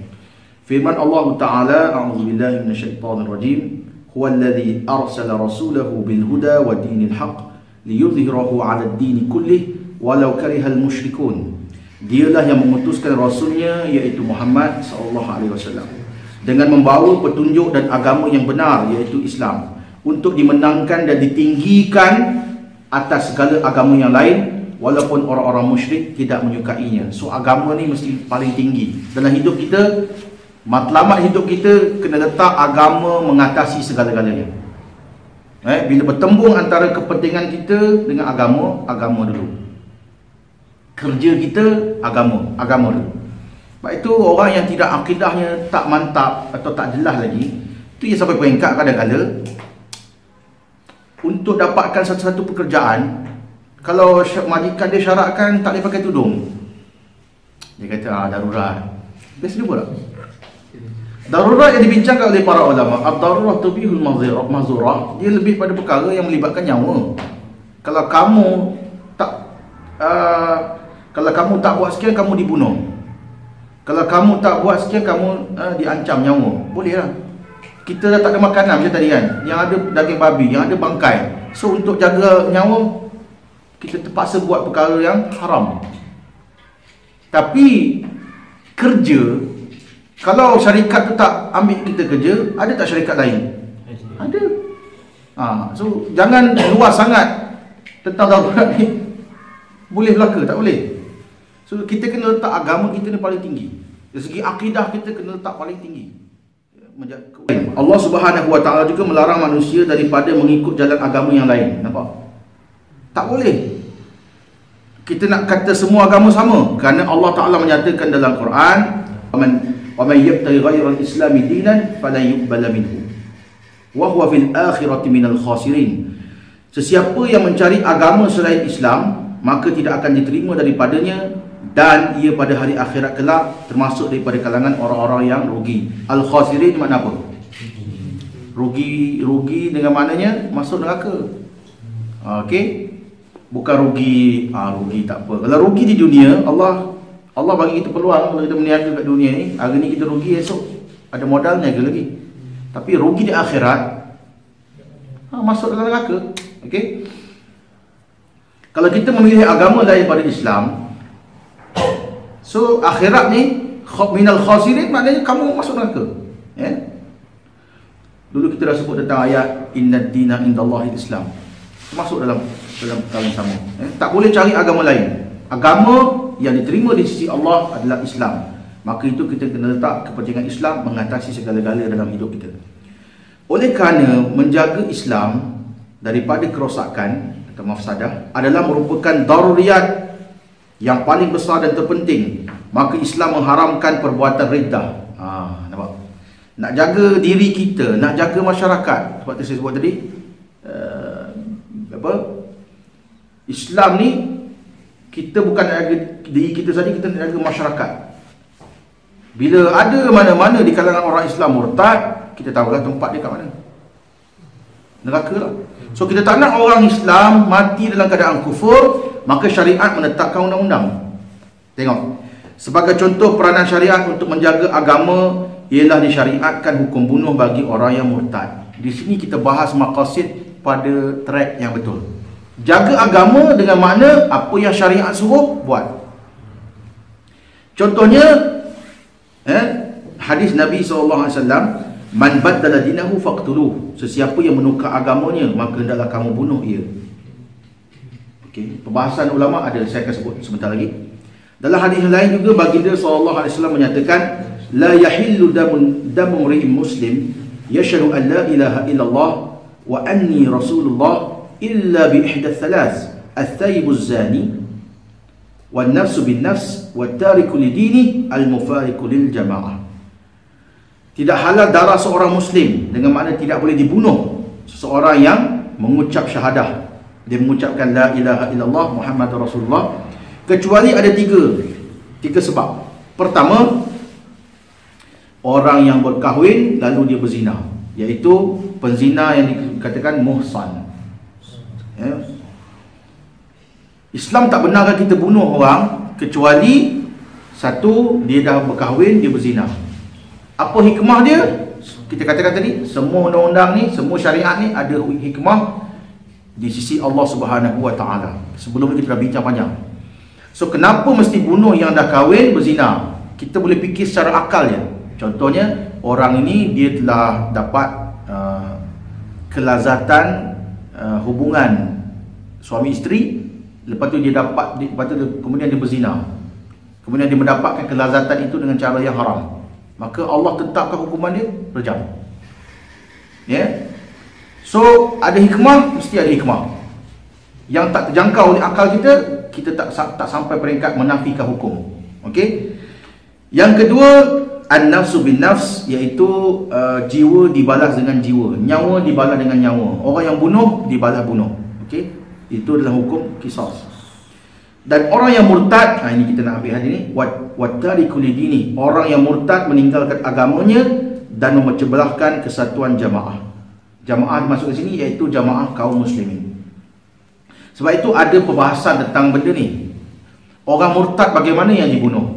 Firman Allah Taala, a'udzubillahi minasyaitonirrajim, huwallazi arsala rasulahu bil huda wa dinil haqq liyudhhirahu 'ala ad-din kullih walau karihal musyrikun. Dialah yang mengutuskan rasulnya, iaitu Muhammad SAW, dengan membawa petunjuk dan agama yang benar, iaitu Islam, untuk dimenangkan dan ditinggikan atas segala agama yang lain, walaupun orang-orang musyrik tidak menyukainya. So agama ni mesti paling tinggi dalam hidup kita. Matlamat hidup kita kena letak agama mengatasi segala-galanya. Bila bertembung antara kepentingan kita dengan agama, agama dulu. Kerja kita, agama dulu. Sebab itu orang yang tidak akidahnya tak mantap atau tak jelas lagi, itu yang sampai peringkat kadang-kadang untuk dapatkan satu-satu pekerjaan, kalau majikan dia syaratkan tak boleh pakai tudung, dia kata darurat. Biasa dia pula darurat yang dibincangkan oleh para ulama, ad-darurah tubihul mazurah, dia lebih pada perkara yang melibatkan nyawa. Kalau kamu tak buat sekian, kamu dibunuh. Kalau kamu tak buat sekian, kamu diancam nyawa. Boleh lah. Kita dah tak ada makanan macam tadi kan, yang ada daging babi, yang ada bangkai. So untuk jaga nyawa, kita terpaksa buat perkara yang haram. Tapi kerja, kalau syarikat tu tak ambil kita kerja, ada tak syarikat lain? Ada. So jangan luas sangat tentang darurat ni. Boleh belaka? Tak boleh. So kita kena letak agama kita ni paling tinggi. Dari segi akidah kita kena letak paling tinggi. Allah Subhanahu wa taala juga melarang manusia daripada mengikut jalan agama yang lain. Nampak? Tak boleh. Kita nak kata semua agama sama, kerana Allah Taala menyatakan dalam Quran, "Wa man yabtaghi ghayra al-islam dinan falan yuqbala minhu wa huwa fil akhirati minal khasirin." Sesiapa yang mencari agama selain Islam, maka tidak akan diterima daripadanya, dan ia pada hari akhirat kelak termasuk daripada kalangan orang-orang yang rugi. Al-khasirin makna apa? Rugi dengan maknanya masuk neraka. Okey. Bukan rugi, rugi tak apa. Kalau rugi di dunia, Allah bagi kita peluang. Kalau kita berniaga kat dunia ni, hari ni kita rugi, esok ada modal niaga lagi. Tapi rugi di akhirat, masuk dalam neraka. Okey. Kalau kita memilih agama lain daripada Islam, so akhirat ni minal khasirin, maknanya kamu masuk neraka. Dulu kita dah sebut tentang ayat innad dina indallahi Islam, masuk dalam perkara yang sama. Tak boleh cari agama lain. Agama yang diterima di sisi Allah adalah Islam. Maka itu kita kena letak kepentingan Islam mengatasi segala-galanya dalam hidup kita. Oleh kerana menjaga Islam daripada kerosakan atau mafsadah adalah merupakan daruriyat yang paling besar dan terpenting, maka Islam mengharamkan perbuatan riddah. Nampak? Nak jaga diri kita, nak jaga masyarakat. Sebab tu saya sebut tadi, Islam ni Kita bukan jaga diri kita saja, kita jaga masyarakat. Bila ada mana-mana di kalangan orang Islam murtad, kita tahulah tempat dia kat mana. Neraka lah. So kita tak nak orang Islam mati dalam keadaan kufur, maka syariat menetapkan undang-undang. Tengok, sebagai contoh peranan syariat untuk menjaga agama ialah disyariatkan hukum bunuh bagi orang yang murtad. Di sini kita bahas maqasid pada track yang betul. Jaga agama dengan makna apa yang syariat suruh buat. Contohnya hadis Nabi SAW, man baddala dinahu faqtuluh. Sesiapa yang menukar agamanya, maka hendaklah kamu bunuh ia. Okey, perbahasan ulama ada, saya akan sebut sebentar lagi. Dalam hadis lain juga baginda SAW menyatakan, la yahillu damu mri'in muslim yashhadu an la ilaha illallah wa anni rasulullah illa bi ihda thalath, al-thayyibu az-zani wan nafsu bin nafs wat tariku lidini al-mufariqu lil jamaah. Tidak halal darah seorang muslim, dengan makna tidak boleh dibunuh seseorang yang mengucap syahadah, dia mengucapkan la ilaha illallah Muhammadur Rasulullah, kecuali ada tiga sebab. Pertama, orang yang berkahwin lalu dia berzina, iaitu penzina yang dikatakan muhsan. Islam tak benarkan kita bunuh orang kecuali satu, dia dah berkahwin, dia berzina. Apa hikmah dia? Kita katakan tadi, semua undang-undang ni, semua syariat ni ada hikmah di sisi Allah Subhanahu Wa Taala. Sebelum ni kita dah bincang panjang. So kenapa mesti bunuh yang dah kahwin berzina? Kita boleh fikir secara akal je. Contohnya, orang ini dia telah dapat kelazatan hubungan suami isteri, lepas tu dia dapat, kemudian dia berzina, kemudian dia mendapatkan kelazatan itu dengan cara yang haram, maka Allah tetapkan hukuman dia rejam. So ada hikmah, mesti ada hikmah yang tak terjangkau oleh akal kita. Kita tak sampai peringkat menafikan hukum. Okey. Yang kedua, an-nafsu bin nafs, iaitu jiwa dibalas dengan jiwa, nyawa dibalas dengan nyawa. Orang yang bunuh dibalas bunuh. Okey, itu adalah hukum qisas. Dan orang yang murtad, ini kita nak ambil hadis ni, wattariku lidini, orang yang murtad meninggalkan agamanya dan memecah belahkan kesatuan jamaah. Jamaah masuk ke sini iaitu jamaah kaum muslimin. Sebab itu ada perbahasan tentang benda ni. Orang murtad bagaimana yang dibunuh?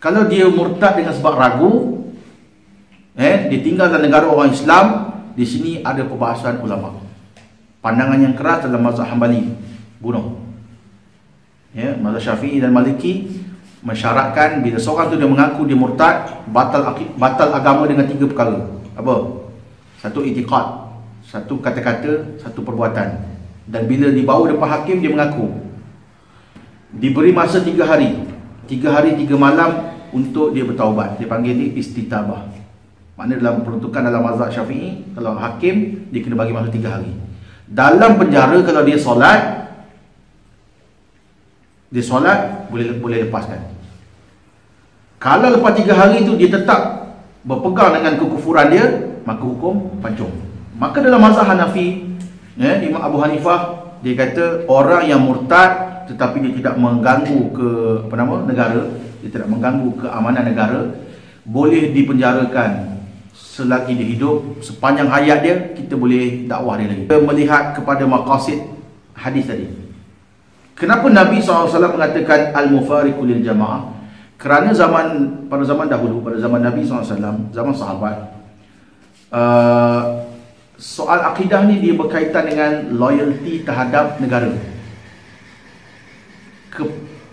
Kalau dia murtad dengan sebab ragu, dia tinggal dalam negara orang Islam, di sini ada perbahasan ulama. Pandangan yang keras dalam mazhab Hambali, bunuh. Mazhab Syafi'i dan Maliki mensyaratkan bila seorang tu dia mengaku dia murtad, batal agama dengan 3 perkara. Apa? Satu, i'tiqad, satu kata-kata, satu perbuatan. Dan bila dibawa depan hakim, dia mengaku. Diberi masa 3 hari. 3 hari 3 malam untuk dia bertaubat. Dia panggil ni istitabah. Maknanya dalam peruntukan dalam mazhab Syafi'i, kalau hakim, dia kena bagi masa 3 hari. Dalam penjara, kalau dia solat, boleh lepaskan. Kalau lepas 3 hari tu dia tetap berpegang dengan kekufuran dia, maka hukum pancung. Maka dalam mazhab Hanafi, Imam Abu Hanifah, dia kata orang yang murtad tetapi dia tidak mengganggu negara, dia tidak mengganggu keamanan negara, boleh dipenjarakan selagi dia hidup. Sepanjang hayat dia, kita boleh dakwah dia lagi. Kita melihat kepada maqasid hadis tadi. Kenapa Nabi SAW mengatakan al-mufariqu lil jamaah? Kerana pada zaman dahulu, pada zaman Nabi SAW, zaman sahabat, soal akidah ni dia berkaitan dengan loyalty terhadap negara,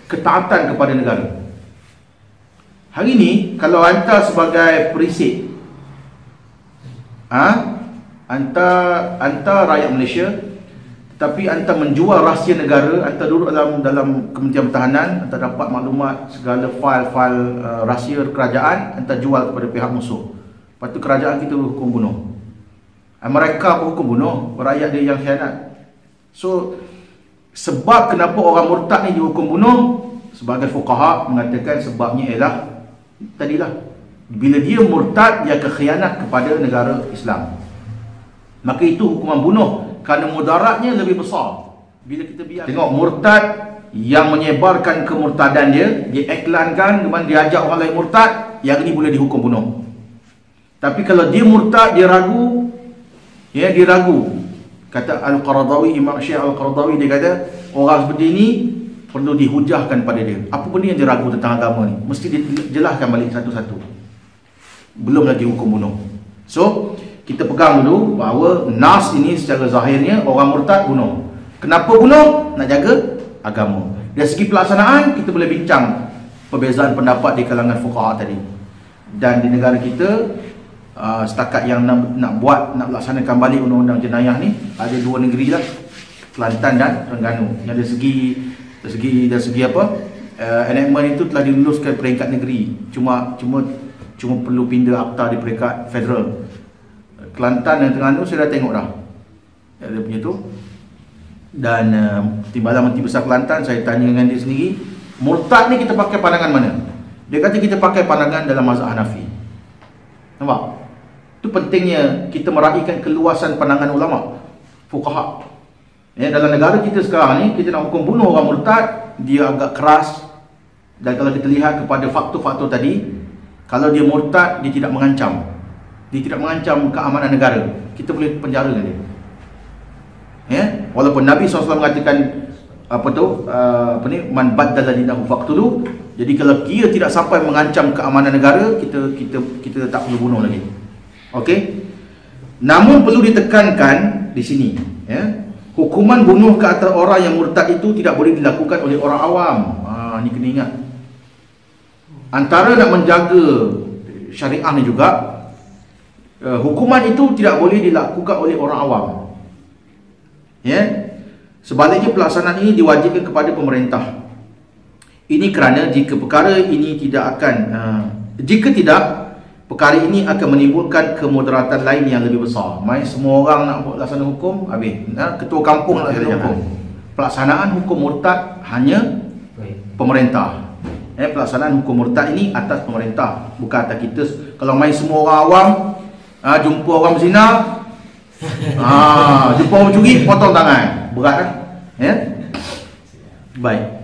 ketaatan kepada negara. Hari ni kalau anda sebagai perisik, anda rakyat Malaysia, tapi anda menjual rahsia negara, anda duduk dalam Kementerian Pertahanan, anda dapat maklumat segala fail-fail rahsia kerajaan, anda jual kepada pihak musuh. Lepas tu kerajaan kita hukum bunuh. Mereka hukum bunuh, rakyat dia yang khianat. So sebab kenapa orang murtad ni dihukum bunuh, sebagai fuqaha mengatakan sebabnya ialah tadilah, bila dia murtad, dia akan khianat kepada negara Islam, maka itu hukuman bunuh, kerana mudaratnya lebih besar Bila kita biar tengok murtad yang menyebarkan kemurtadan dia iklankan, kemudian dia ajak orang lain murtad, yang ini boleh dihukum bunuh. Tapi kalau dia murtad, dia ragu, ya, dia ragu. Kata Al-Qaradawi, Imam Syekh Al-Qaradawi, dia kata orang seperti ini perlu dihujahkan pada dia. Apa benda yang dia ragu tentang agama ni, mesti dijelaskan balik satu-satu, belum lagi hukum bunuh. So kita pegang dulu bahawa nas ini secara zahirnya orang murtad bunuh. Kenapa bunuh? Nak jaga agama. Dari segi pelaksanaan kita boleh bincang perbezaan pendapat di kalangan fuqaha tadi. Dan di negara kita setakat yang nak laksanakan balik undang-undang jenayah ni ada dua negeri lah, Kelantan dan Terengganu. Yang dari segi apa? Enactment itu telah diluluskan peringkat negeri. Cuma perlu pindah akta di peringkat federal. Kelantan dan Terengganu saya dah tengok dah. Dia punya tu. Dan Timbalan Menteri Besar Kelantan, saya tanya dengan dia sendiri, murtad ni kita pakai pandangan mana? Dia kata kita pakai pandangan dalam mazhab Hanafi. Nampak? Itu pentingnya kita meraihkan keluasan pandangan ulama, fuqaha. Ya, dalam negara kita sekarang ni, kita nak hukum bunuh orang murtad, dia agak keras. Dan kalau kita lihat kepada faktor-faktor tadi, kalau dia murtad, dia tidak mengancam. Dia tidak mengancam keamanan negara. Kita boleh penjara dia. Ya, walaupun Nabi SAW mengatakan man baddala dinahu faqtulu. Jadi kalau dia tidak sampai mengancam keamanan negara, kita tak perlu bunuh lagi. Okey. Namun perlu ditekankan di sini, ya, hukuman bunuh ke atas orang yang murtad itu tidak boleh dilakukan oleh orang awam. Ni kena ingat. Antara nak menjaga syariah ni juga, hukuman itu tidak boleh dilakukan oleh orang awam. Ya. Sebaliknya pelaksanaan ini diwajibkan kepada pemerintah. Ini kerana jika perkara ini tidak akan jika tidak, perkara ini akan menimbulkan kemudaratan lain yang lebih besar. Mai semua orang nak buat laksana hukum, habis. Ketua kampung nak laksana hukum. Pelaksanaan hukum murtad hanya pemerintah. Pelaksanaan hukum murtad ini atas pemerintah, bukan atas kita. Kalau mai semua orang awam, jumpa orang berzina, jumpa orang curi, potong tangan. Berat kan? Ya? Baik.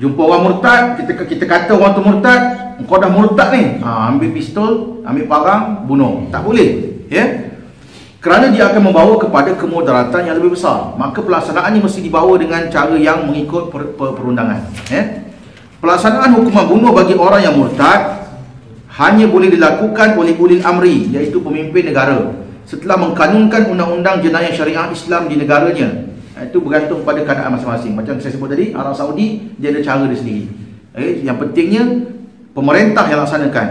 Jumpa orang murtad, kita kata orang tu murtad, kau dah murtad ni, ambil pistol, ambil parang, bunuh. Tak boleh, ya? Kerana dia akan membawa kepada kemudaratan yang lebih besar. Maka pelaksanaannya mesti dibawa dengan cara yang mengikut perundangan, ya? Pelaksanaan hukuman bunuh bagi orang yang murtad hanya boleh dilakukan oleh ulil amri, iaitu pemimpin negara, setelah mengkanunkan undang-undang jenayah syariah Islam di negaranya. Itu bergantung pada keadaan masing-masing. Macam saya sebut tadi, Arab Saudi dia ada cara dia sendiri. Yang pentingnya pemerintah yang laksanakan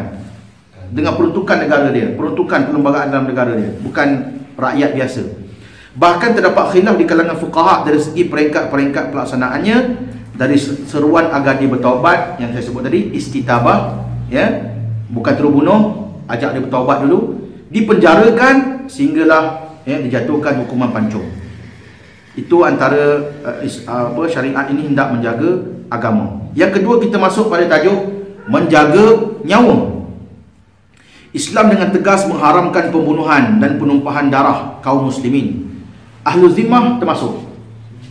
dengan peruntukan negara dia, peruntukan perlembagaan dalam negara dia, bukan rakyat biasa. Bahkan terdapat khilaf di kalangan fuqaha dari segi peringkat-peringkat pelaksanaannya, dari seruan agar dia bertaubat yang saya sebut tadi, istitabah, ya, bukan terus bunuh, ajak dia bertaubat dulu, dipenjarakan sehinggalah, ya, dijatuhkan hukuman pancung. Itu antara syariat ini hendak menjaga agama. Yang kedua, kita masuk pada tajuk menjaga nyawa. Islam dengan tegas mengharamkan pembunuhan dan penumpahan darah kaum muslimin. Ahlu zimmah termasuk.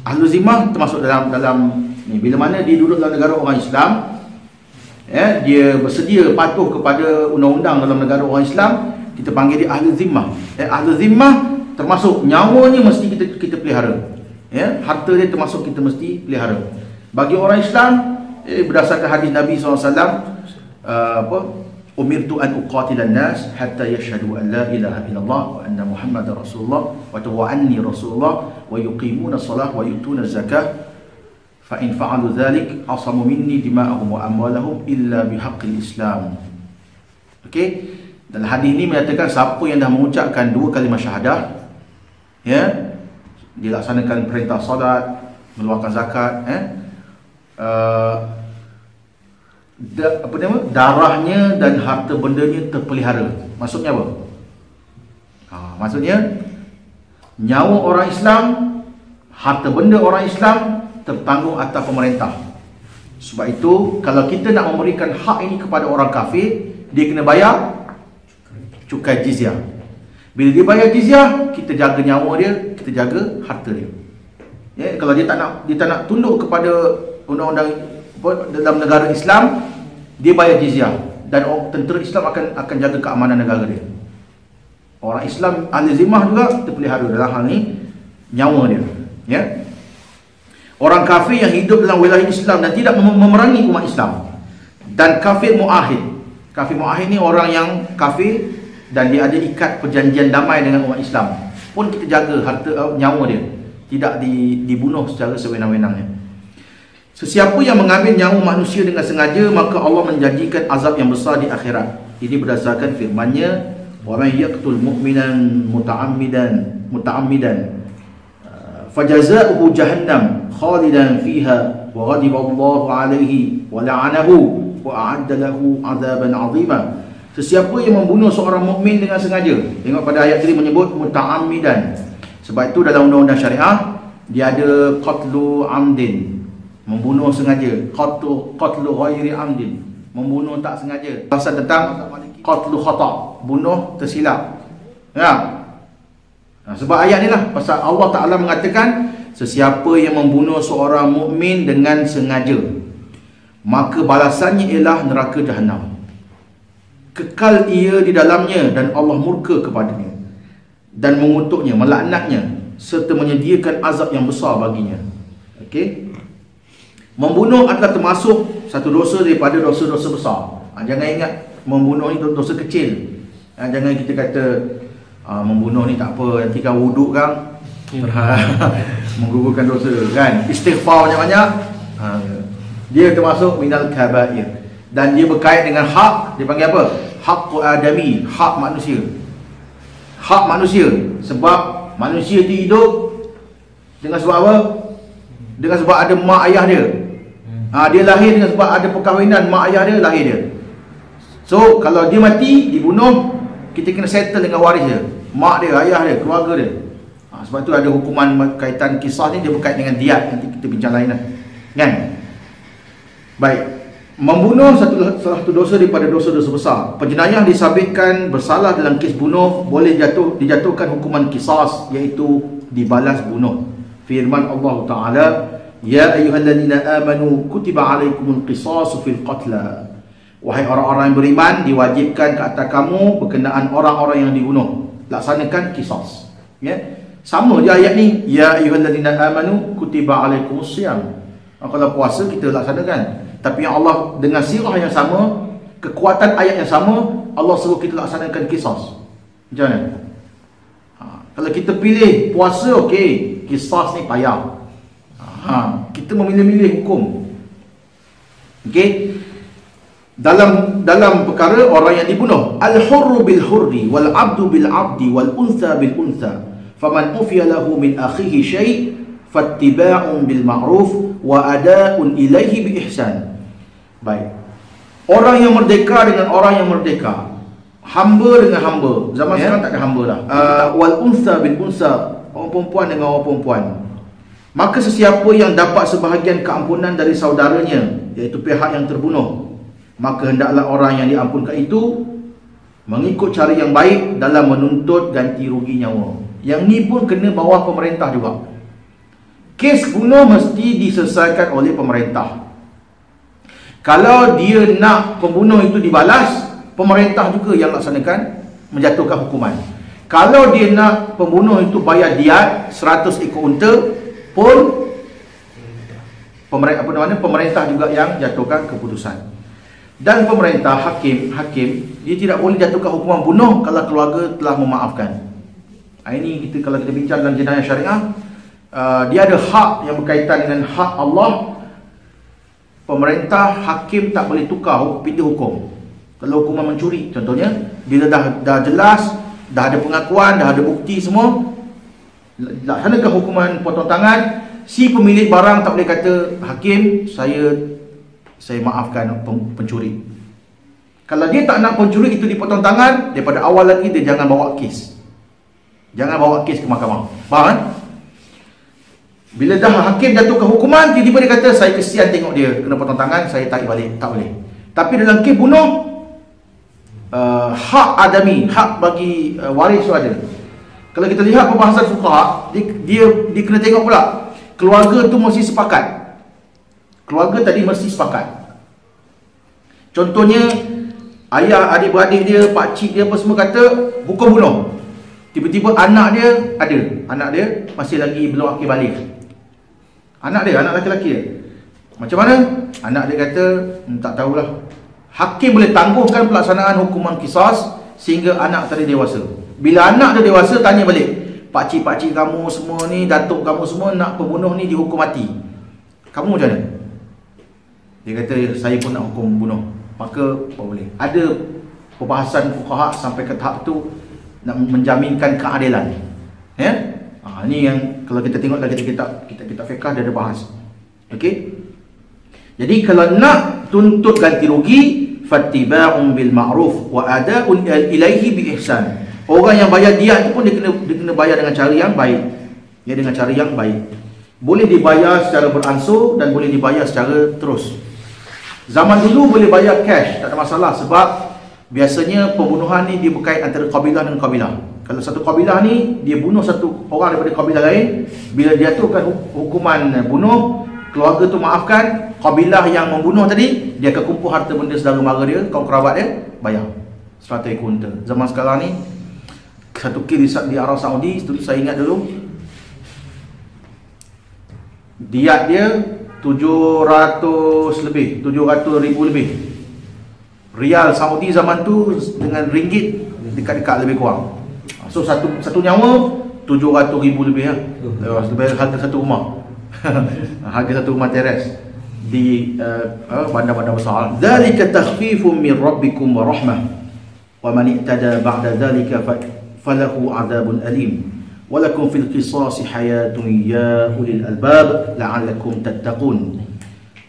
Ahlu zimmah termasuk dalam ni. Bila mana dia duduk dalam negara orang Islam, ya, dia bersedia patuh kepada undang-undang dalam negara orang Islam, kita panggil dia ahlu zimmah. Ahlu zimmah termasuk nyawanya mesti kita pelihara. Ya, harta dia termasuk kita mesti pelihara. Bagi orang Islam, berdasarkan hadis Nabi SAW, umirtu an uqatilan nas hatta yashhadu an la ilaha illallah wa anna Muhammadar Rasulullah wa anni Rasulullah wa yuqimuna shalah wa yutuna zakah fa in fa'alu dhalik asamu minni dima'ahum wa amwalahum illa bihaqqil Islam. Okey, dalam hadis ini menyatakan siapa yang dah mengucapkan dua kalimah syahadah, ya, dilaksanakan perintah solat, mengeluarkan zakat, darahnya dan harta bendanya terpelihara. Maksudnya apa? Maksudnya nyawa orang Islam, harta benda orang Islam tertanggung atas pemerintah. Sebab itu kalau kita nak memberikan hak ini kepada orang kafir, dia kena bayar cukai jizyah. Bila dia bayar jizyah, kita jaga nyawa dia, kita jaga harta dia. Ya, kalau dia tak nak tunduk kepada undang-undang dalam negara Islam, dia bayar jizyah, dan tentera Islam akan jaga keamanan negara dia. Orang Islam ahli zimmah juga terpelihara dalam hal ni nyawa dia, ya. Orang kafir yang hidup dalam wilayah Islam dan tidak memerangi umat Islam, dan kafir muahid. Kafir muahid ni orang yang kafir dan dia ada ikat perjanjian damai dengan umat Islam, pun kita jaga harta nyawa dia, tidak dibunuh secara sewenang-wenangnya. Sesiapa yang mengambil nyawa manusia dengan sengaja, maka Allah menjanjikan azab yang besar di akhirat. Ini berdasarkan firman-Nya, wa may yaqtul mu'minan muta'ammidan fajazaohu jahannam khalidan fiha wa ghadiba Allahu 'alaihi wa la'anahu wa a'adda lahu 'adzaban 'azima. Sesiapa yang membunuh seorang mukmin dengan sengaja, tengok pada ayat tadi menyebut muta'ammidan. Sebab itu dalam undang-undang syariah dia ada qatlu amdin, membunuh sengaja, qatlu ghairi amdin, membunuh tak sengaja. Pasal tentang qatlu khata', bunuh tersilap. Ya. Sebab ayat ni lah, pasal Allah Ta'ala mengatakan sesiapa yang membunuh seorang mukmin dengan sengaja, maka balasannya ialah neraka Jahannam, kekal ia di dalamnya, dan Allah murka kepadanya dan mengutuknya, melaknatnya, serta menyediakan azab yang besar baginya. Okey. Membunuh adalah termasuk satu dosa daripada dosa-dosa besar. Jangan ingat membunuh ni dosa kecil. Jangan kita kata membunuh ni tak apa, nanti kan wuduk kan, menggugurkan dosa kan, istighfar banyak-banyak. Dia termasuk minal kabair, dan dia berkait dengan hak. Dia panggil apa? Haqqu adami, hak manusia. Hak manusia. Sebab manusia itu hidup dengan sebab apa? Dengan sebab ada mak ayah dia. Dia lahir dengan sebab ada perkahwinan mak ayah dia, lahir dia. So kalau dia mati, dibunuh, kita kena settle dengan waris dia, mak dia, ayah dia, keluarga dia. Sebab tu ada hukuman kaitan kisah ni, dia berkait dengan diat. Nanti kita bincang lain lah, kan? Baik. Membunuh salah satu dosa daripada dosa-dosa besar. Penjenayah disabitkan bersalah dalam kes bunuh boleh dijatuhkan hukuman qisas, iaitu dibalas bunuh. Firman Allah Ta'ala, ya ayyuhalladzina amanu kutiba alaikumul qisasu fil qatla. Wahai orang-orang yang beriman, diwajibkan ke atas kamu berkenaan orang-orang yang dibunuh, laksanakan qisas. Ya, sama je ayat ni, ya ayyuhalladzina amanu kutiba alaikumus siyam. Kalau puasa kita laksanakan, tapi yang Allah dengan sirah yang sama, kekuatan ayat yang sama, Allah suruh kita laksanakan qisas. Macam mana? Kalau kita pilih puasa, okey, qisas ni payah. Kita memilih-milih hukum. Okey. Dalam perkara orang yang dibunuh, al-hurru bil hurri wal 'abdu bil 'abdi wal untha bil untha, faman ufiya lahu min akhihi syai' fattiba'un bil ma'ruf wa ada'un ilaihi bi ihsan. Baik. Orang yang merdeka dengan orang yang merdeka, hamba dengan hamba. Zaman sekarang tak ada hamba lah. Wal unsa bil unsa, orang perempuan dengan orang perempuan. Maka sesiapa yang dapat sebahagian keampunan dari saudaranya, iaitu pihak yang terbunuh, maka hendaklah orang yang diampunkan itu mengikut cara yang baik dalam menuntut ganti rugi nyawa. Yang ni pun kena bawah pemerintah juga. Kes bunuh mesti diselesaikan oleh pemerintah. Kalau dia nak pembunuh itu dibalas, pemerintah juga yang laksanakan, menjatuhkan hukuman. Kalau dia nak pembunuh itu bayar diat 100 ekor unta, pun pemerintah juga yang jatuhkan keputusan. Dan pemerintah, hakim dia tidak boleh jatuhkan hukuman bunuh kalau keluarga telah memaafkan. Ini kalau kita bincang dalam jenayah syariah, dia ada hak yang berkaitan dengan hak Allah. Pemerintah, hakim tak boleh tukar pintu hukum. Kalau hukuman mencuri contohnya, bila dah jelas, dah ada pengakuan, dah ada bukti semua, laksanakan hukuman potong tangan. Si pemilik barang tak boleh kata, hakim, saya maafkan pencuri. Kalau dia tak nak pencuri itu dipotong tangan, daripada awal lagi dia jangan bawa kes. Jangan bawa kes ke mahkamah. Faham kan? Bila dah hakim jatuhkan hukuman, tiba-tiba dia kata, saya kesian tengok dia kena potong tangan, saya tarik balik. Tak boleh. Tapi dalam kes bunuh, hak adami, hak bagi waris tu ada. Kalau kita lihat perbahasan fuqaha, dia kena tengok pula. keluarga tu mesti sepakat. Keluarga tadi mesti sepakat. Contohnya, ayah, adik-beradik dia, pakcik dia apa semua kata hukum bunuh. Tiba-tiba anak dia ada. Anak dia masih lagi belum akil balik. Anak dia, anak lelaki dia. Macam mana? Anak dia kata, tak tahulah. Hakim boleh tangguhkan pelaksanaan hukuman qisas sehingga anak tadi dewasa. Bila anak dia dewasa, tanya balik, pakcik-pakcik kamu semua ni, datuk kamu semua nak pembunuh ni dihukum mati. Kamu macam mana? Dia kata, saya pun nak hukum bunuh. Maka apa boleh? Ada perbahasan fuqaha sampai ke tahap tu nak menjaminkan keadilan. Ya? Ini yang kalau kita tengok lagi kita fiqh dia ada bahas. Okey? Jadi kalau nak tuntut ganti rugi, fattiba'un bil ma'ruf wa ada'un ilaihi bi ihsan. Orang yang bayar diat itu pun dia kena bayar dengan cara yang baik. Ya, dengan cara yang baik. Boleh dibayar secara beransur dan boleh dibayar secara terus. Zaman dulu boleh bayar cash, tak ada masalah, sebab biasanya pembunuhan ni dia berkait antara kabilah dengan kabilah. Kalau satu kabilah ni dia bunuh satu orang daripada kabilah lain, bila dia jatuhkan hukuman bunuh, keluarga tu maafkan, kabilah yang membunuh tadi dia akan kumpul harta benda saudara mara dia, kaum kerabat dia, bayar 100 ekor unta. Zaman sekarang ni satu kes di Arab Saudi, saya ingat dulu, diat dia 700 ribu lebih rial Saudi zaman tu, dengan ringgit dekat-dekat lebih kurang. So satu nyawa 700 ribu lebih lah. Lebih harga satu rumah. Harga satu rumah teres di bandar-bandar besar. Dzalika takhfifun min rabbikum wa rahmah wa man i'tada ba'da dzalika falahu 'adzabun alim. Walakum fil qisasi hayatun ya ulil albab la'allakum tattaqun.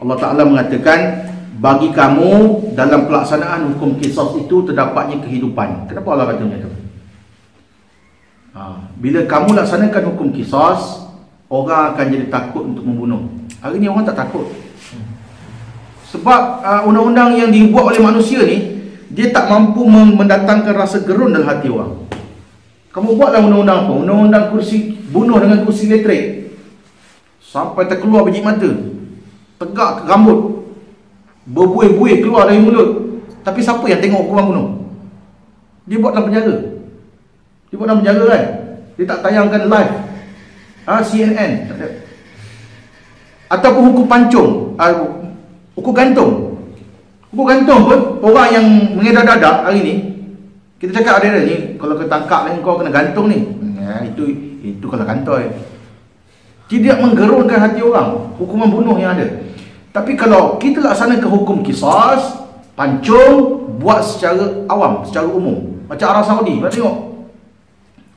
Allah Ta'ala mengatakan, bagi kamu dalam pelaksanaan hukum qisas itu terdapatnya kehidupan. Kenapa Allah kata macam tu? Bila kamu laksanakan hukum qisas, orang akan jadi takut untuk membunuh. Hari ni orang tak takut. Sebab undang-undang yang dibuat oleh manusia ni, dia tak mampu mendatangkan rasa gerun dalam hati orang. Kamu buatlah undang-undang apa? Undang-undang kursi bunuh dengan kursi elektrik, sampai terkeluar biji mata, tegak rambut, berbuih-buih keluar dari mulut. Tapi siapa yang tengok hukuman bunuh? Dia buat dalam penjara. Dia buat dalam penjara kan? Dia tak tayangkan live CNN, tak ada. Ataupun hukum pancung, hukum gantung. Hukum gantung pun, orang yang mengedar dadak hari ni, kita cakap ada ni, kalau kau tangkap ni kau kena gantung ni. Itu kalau kantoi. Tidak menggerunkan hati orang hukuman bunuh yang ada. Tapi kalau kita laksanakan hukum qisas, pancung, buat secara awam, secara umum. Macam Arab Saudi, kita tengok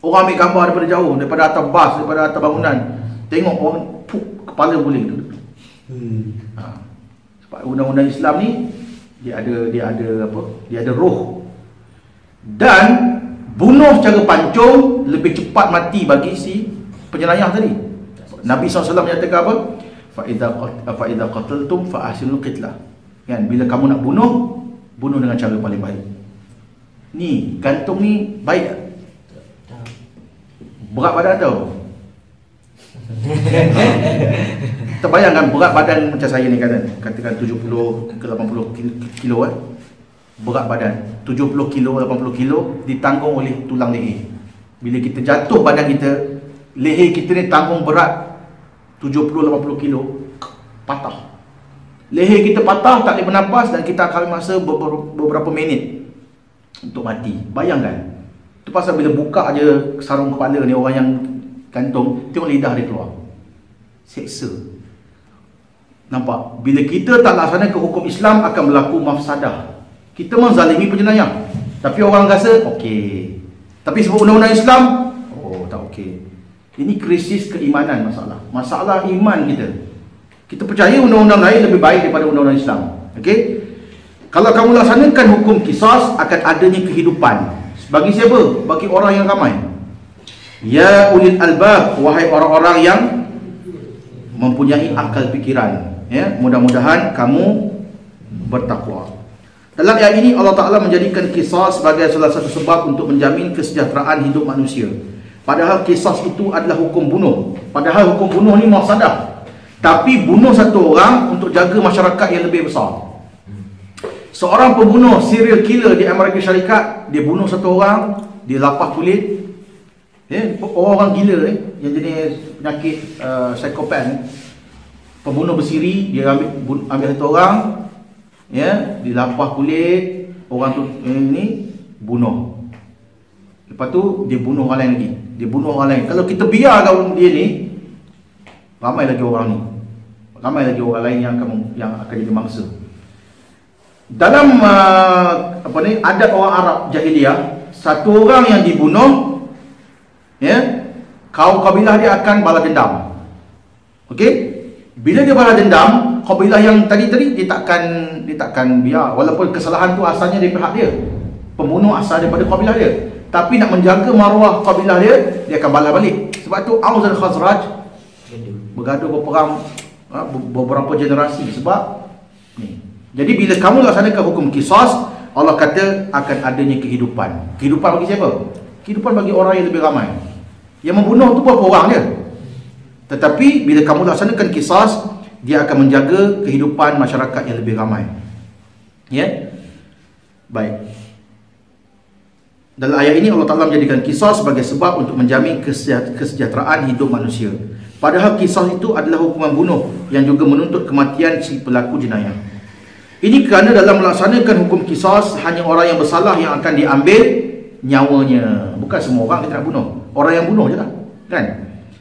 orang ambil gambar daripada jauh, daripada atas bas, daripada atas bangunan. Tengok orang kepala boleh tu. Sebab undang-undang Islam ni dia ada roh. Dan bunuh secara pancung lebih cepat mati bagi si penjenayah tadi. Nabi SAW menyatakan apa? Fa idza qataltum fa ahsinul qitlah. Kan, bila kamu nak bunuh, bunuh dengan cara paling baik. Ni gantung ni baik. Berat badan tau. Terbayangkan berat badan macam saya ni katakan 70 ke 80 kilo berat badan 70 kilo, 80 kilo ditanggung oleh tulang leher. Bila kita jatuh, badan kita, leher kita ni tanggung berat 70-80 kilo, patah. Leher kita patah, tak boleh bernafas, dan kita akan masa beberapa minit untuk mati. Bayangkan. Itu pasal bila buka je sarung kepala ni orang yang gantung, tengok lidah dia keluar. Seksa. Nampak? Bila kita tak laksanakan hukum Islam, akan berlaku mafsadah. Kita menzalimi penjenayah, tapi orang rasa okey. Tapi sebab undang-undang Islam, tak okey. Ini krisis keimanan masalah iman kita. Kita percaya undang-undang lain lebih baik daripada undang-undang Islam. Okey? Kalau kamu laksanakan hukum qisas, akan adanya kehidupan. Bagi siapa? Bagi orang yang ramai. Ya ulil albab, wahai orang-orang yang mempunyai akal fikiran. Ya, mudah-mudahan kamu bertakwa. Dalam ayat ini Allah Ta'ala menjadikan qisas sebagai salah satu sebab untuk menjamin kesejahteraan hidup manusia. Padahal kisas itu adalah hukum bunuh. Padahal hukum bunuh ni mafsadah. Tapi bunuh satu orang untuk jaga masyarakat yang lebih besar. Seorang pembunuh serial killer di Amerika Syarikat, dia bunuh satu orang, dia lapah kulit. Orang gila yang jenis penyakit psikopat, pembunuh bersiri, dia ambil satu orang, dia lapah kulit, orang tu ini bunuh. Lepas tu dia bunuh orang lain lagi. Dia bunuh orang lain. Kalau kita biarkan dia ni, ramai lagi orang ni. Ramai lagi orang lain yang akan jadi mangsa. Dalam adat orang Arab jahiliah, satu orang yang dibunuh, kaum kabilah dia akan balas dendam. Okey? Bila dia balas dendam, kabilah yang tadi dia takkan biar, walaupun kesalahan tu asalnya dari pihak dia. Pembunuh asal daripada kabilah dia. Tapi nak menjaga maruah kabilah dia akan balas balik. Sebab tu Aus dan Khazraj bergaduh berperang beberapa generasi sebab ni. Jadi bila kamu laksanakan hukum qisas, Allah kata akan adanya kehidupan. Kehidupan bagi siapa? Kehidupan bagi orang yang lebih ramai. Yang membunuh tu berapa orang dia? Tetapi bila kamu laksanakan qisas, dia akan menjaga kehidupan masyarakat yang lebih ramai. Baik. Dalam ayat ini Allah Ta'ala menjadikan kisah sebagai sebab untuk menjamin kesejahteraan hidup manusia. Padahal kisah itu adalah hukuman bunuh yang juga menuntut kematian si pelaku jenayah. Ini kerana dalam melaksanakan hukum kisah, hanya orang yang bersalah yang akan diambil nyawanya. Bukan semua orang kita nak bunuh. Orang yang bunuh je lah, kan?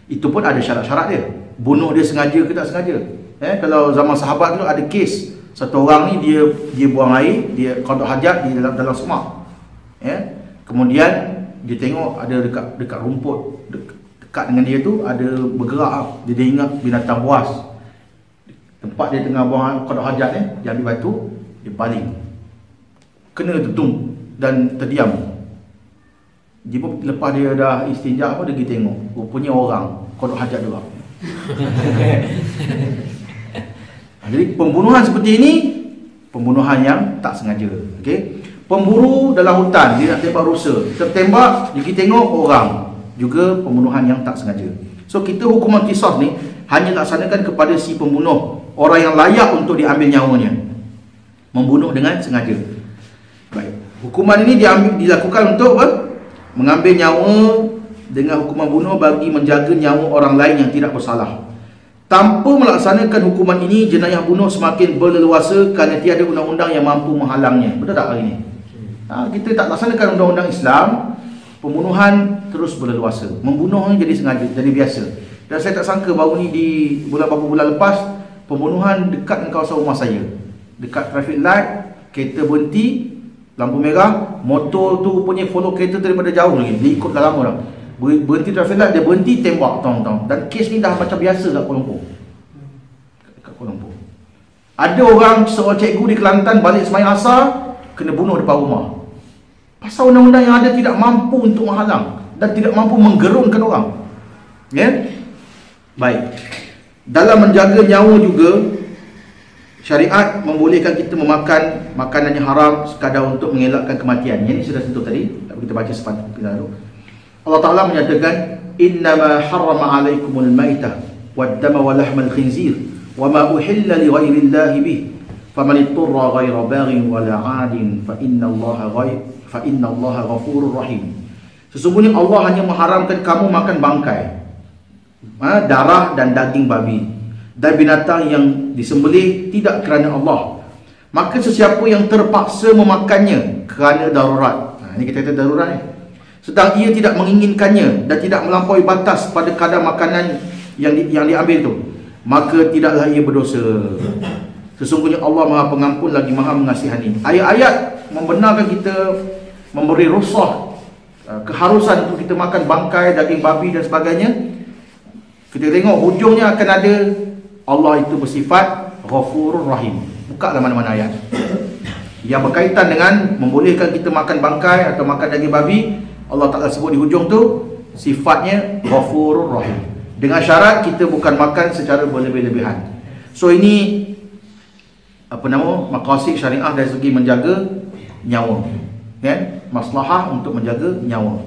Itu pun ada syarat-syarat dia. Bunuh dia sengaja ke tak sengaja. Kalau zaman sahabat tu ada kes, satu orang ni dia buang air, dia qada hajat di dalam semak. Kemudian dia tengok ada dekat rumput dekat dengan dia tu ada bergerak. Dia ingat binatang buas. Tempat dia tengah buang qada hajat dia ambil batu, dia baling. Kena tutung dan terdiam. Dia pun lepas dia dah istinja dia pergi tengok. Rupanya orang qada hajat juga. Jadi pembunuhan seperti ini pembunuhan yang tak sengaja. Okey. Pemburu dalam hutan, dia nak tembak rusa, tertembak, dia pergi tengok orang, juga pembunuhan yang tak sengaja. So kita hukuman qisas ni hanya laksanakan kepada si pembunuh, orang yang layak untuk diambil nyawanya, membunuh dengan sengaja. Baik. Hukuman ini dilakukan untuk mengambil nyawa dengan hukuman bunuh bagi menjaga nyawa orang lain yang tidak bersalah. Tanpa melaksanakan hukuman ini, jenayah bunuh semakin berleluasa kerana tiada undang-undang yang mampu menghalangnya. Betul tak hari ini? Kita tak laksanakan undang-undang Islam, pembunuhan terus berleluasa. Membunuh jadi sengaja, jadi biasa. Dan saya tak sangka baru ni di beberapa bulan lepas, pembunuhan dekat dengan kawasan rumah saya. Dekat traffic light, kereta berhenti, lampu merah, motor tu punya follow kereta daripada jauh lagi. Dia ikut dalam orang. Berhenti traffic light, dia berhenti, tembak tong-tong. Dan kes ni dah macam biasa kat Kuala Lumpur. Kat Kuala Lumpur. Ada orang, seorang cikgu di Kelantan balik sembahyang asar, kena bunuh depan rumah. Pasal undang-undang yang ada tidak mampu untuk menghalang dan tidak mampu menggerunkan orang. Baik. Dalam menjaga nyawa juga, syariat membolehkan kita memakan makanan yang haram sekadar untuk mengelakkan kematian. Yang ini sudah tentu tadi, tapi kita baca sepatutnya dulu. Allah Ta'ala menyatakan, innama harrama alaikumul maitah waddama wa lahmal khinzir wa ma uhilla li ghairi llahi bih faman itturra ghaira baghin wala 'adin fa innallaha ghafurur rahim. Sesungguhnya Allah hanya mengharamkan kamu makan bangkai, darah dan daging babi dan binatang yang disembelih tidak kerana Allah. Maka sesiapa yang terpaksa memakannya kerana darurat, ini kita kata darurat ni, sedang ia tidak menginginkannya dan tidak melampaui batas pada kadar makanan yang diambil tu, maka tidaklah ia berdosa. Sesungguhnya Allah Maha Pengampun lagi Maha Mengasihani. Ayat-ayat membenarkan kita, memberi rukhsah, keharusan untuk kita makan bangkai, daging babi dan sebagainya. Kita tengok hujungnya akan ada Allah itu bersifat Ghafurur Rahim. Buka dalam mana-mana ayat yang berkaitan dengan membolehkan kita makan bangkai atau makan daging babi. Allah Ta'ala sebut di hujung tu sifatnya Ghafurur Rahim, dengan syarat kita bukan makan secara berlebih-lebihan. So ini maqasid syariah dari segi menjaga nyawa, maslahah untuk menjaga nyawa.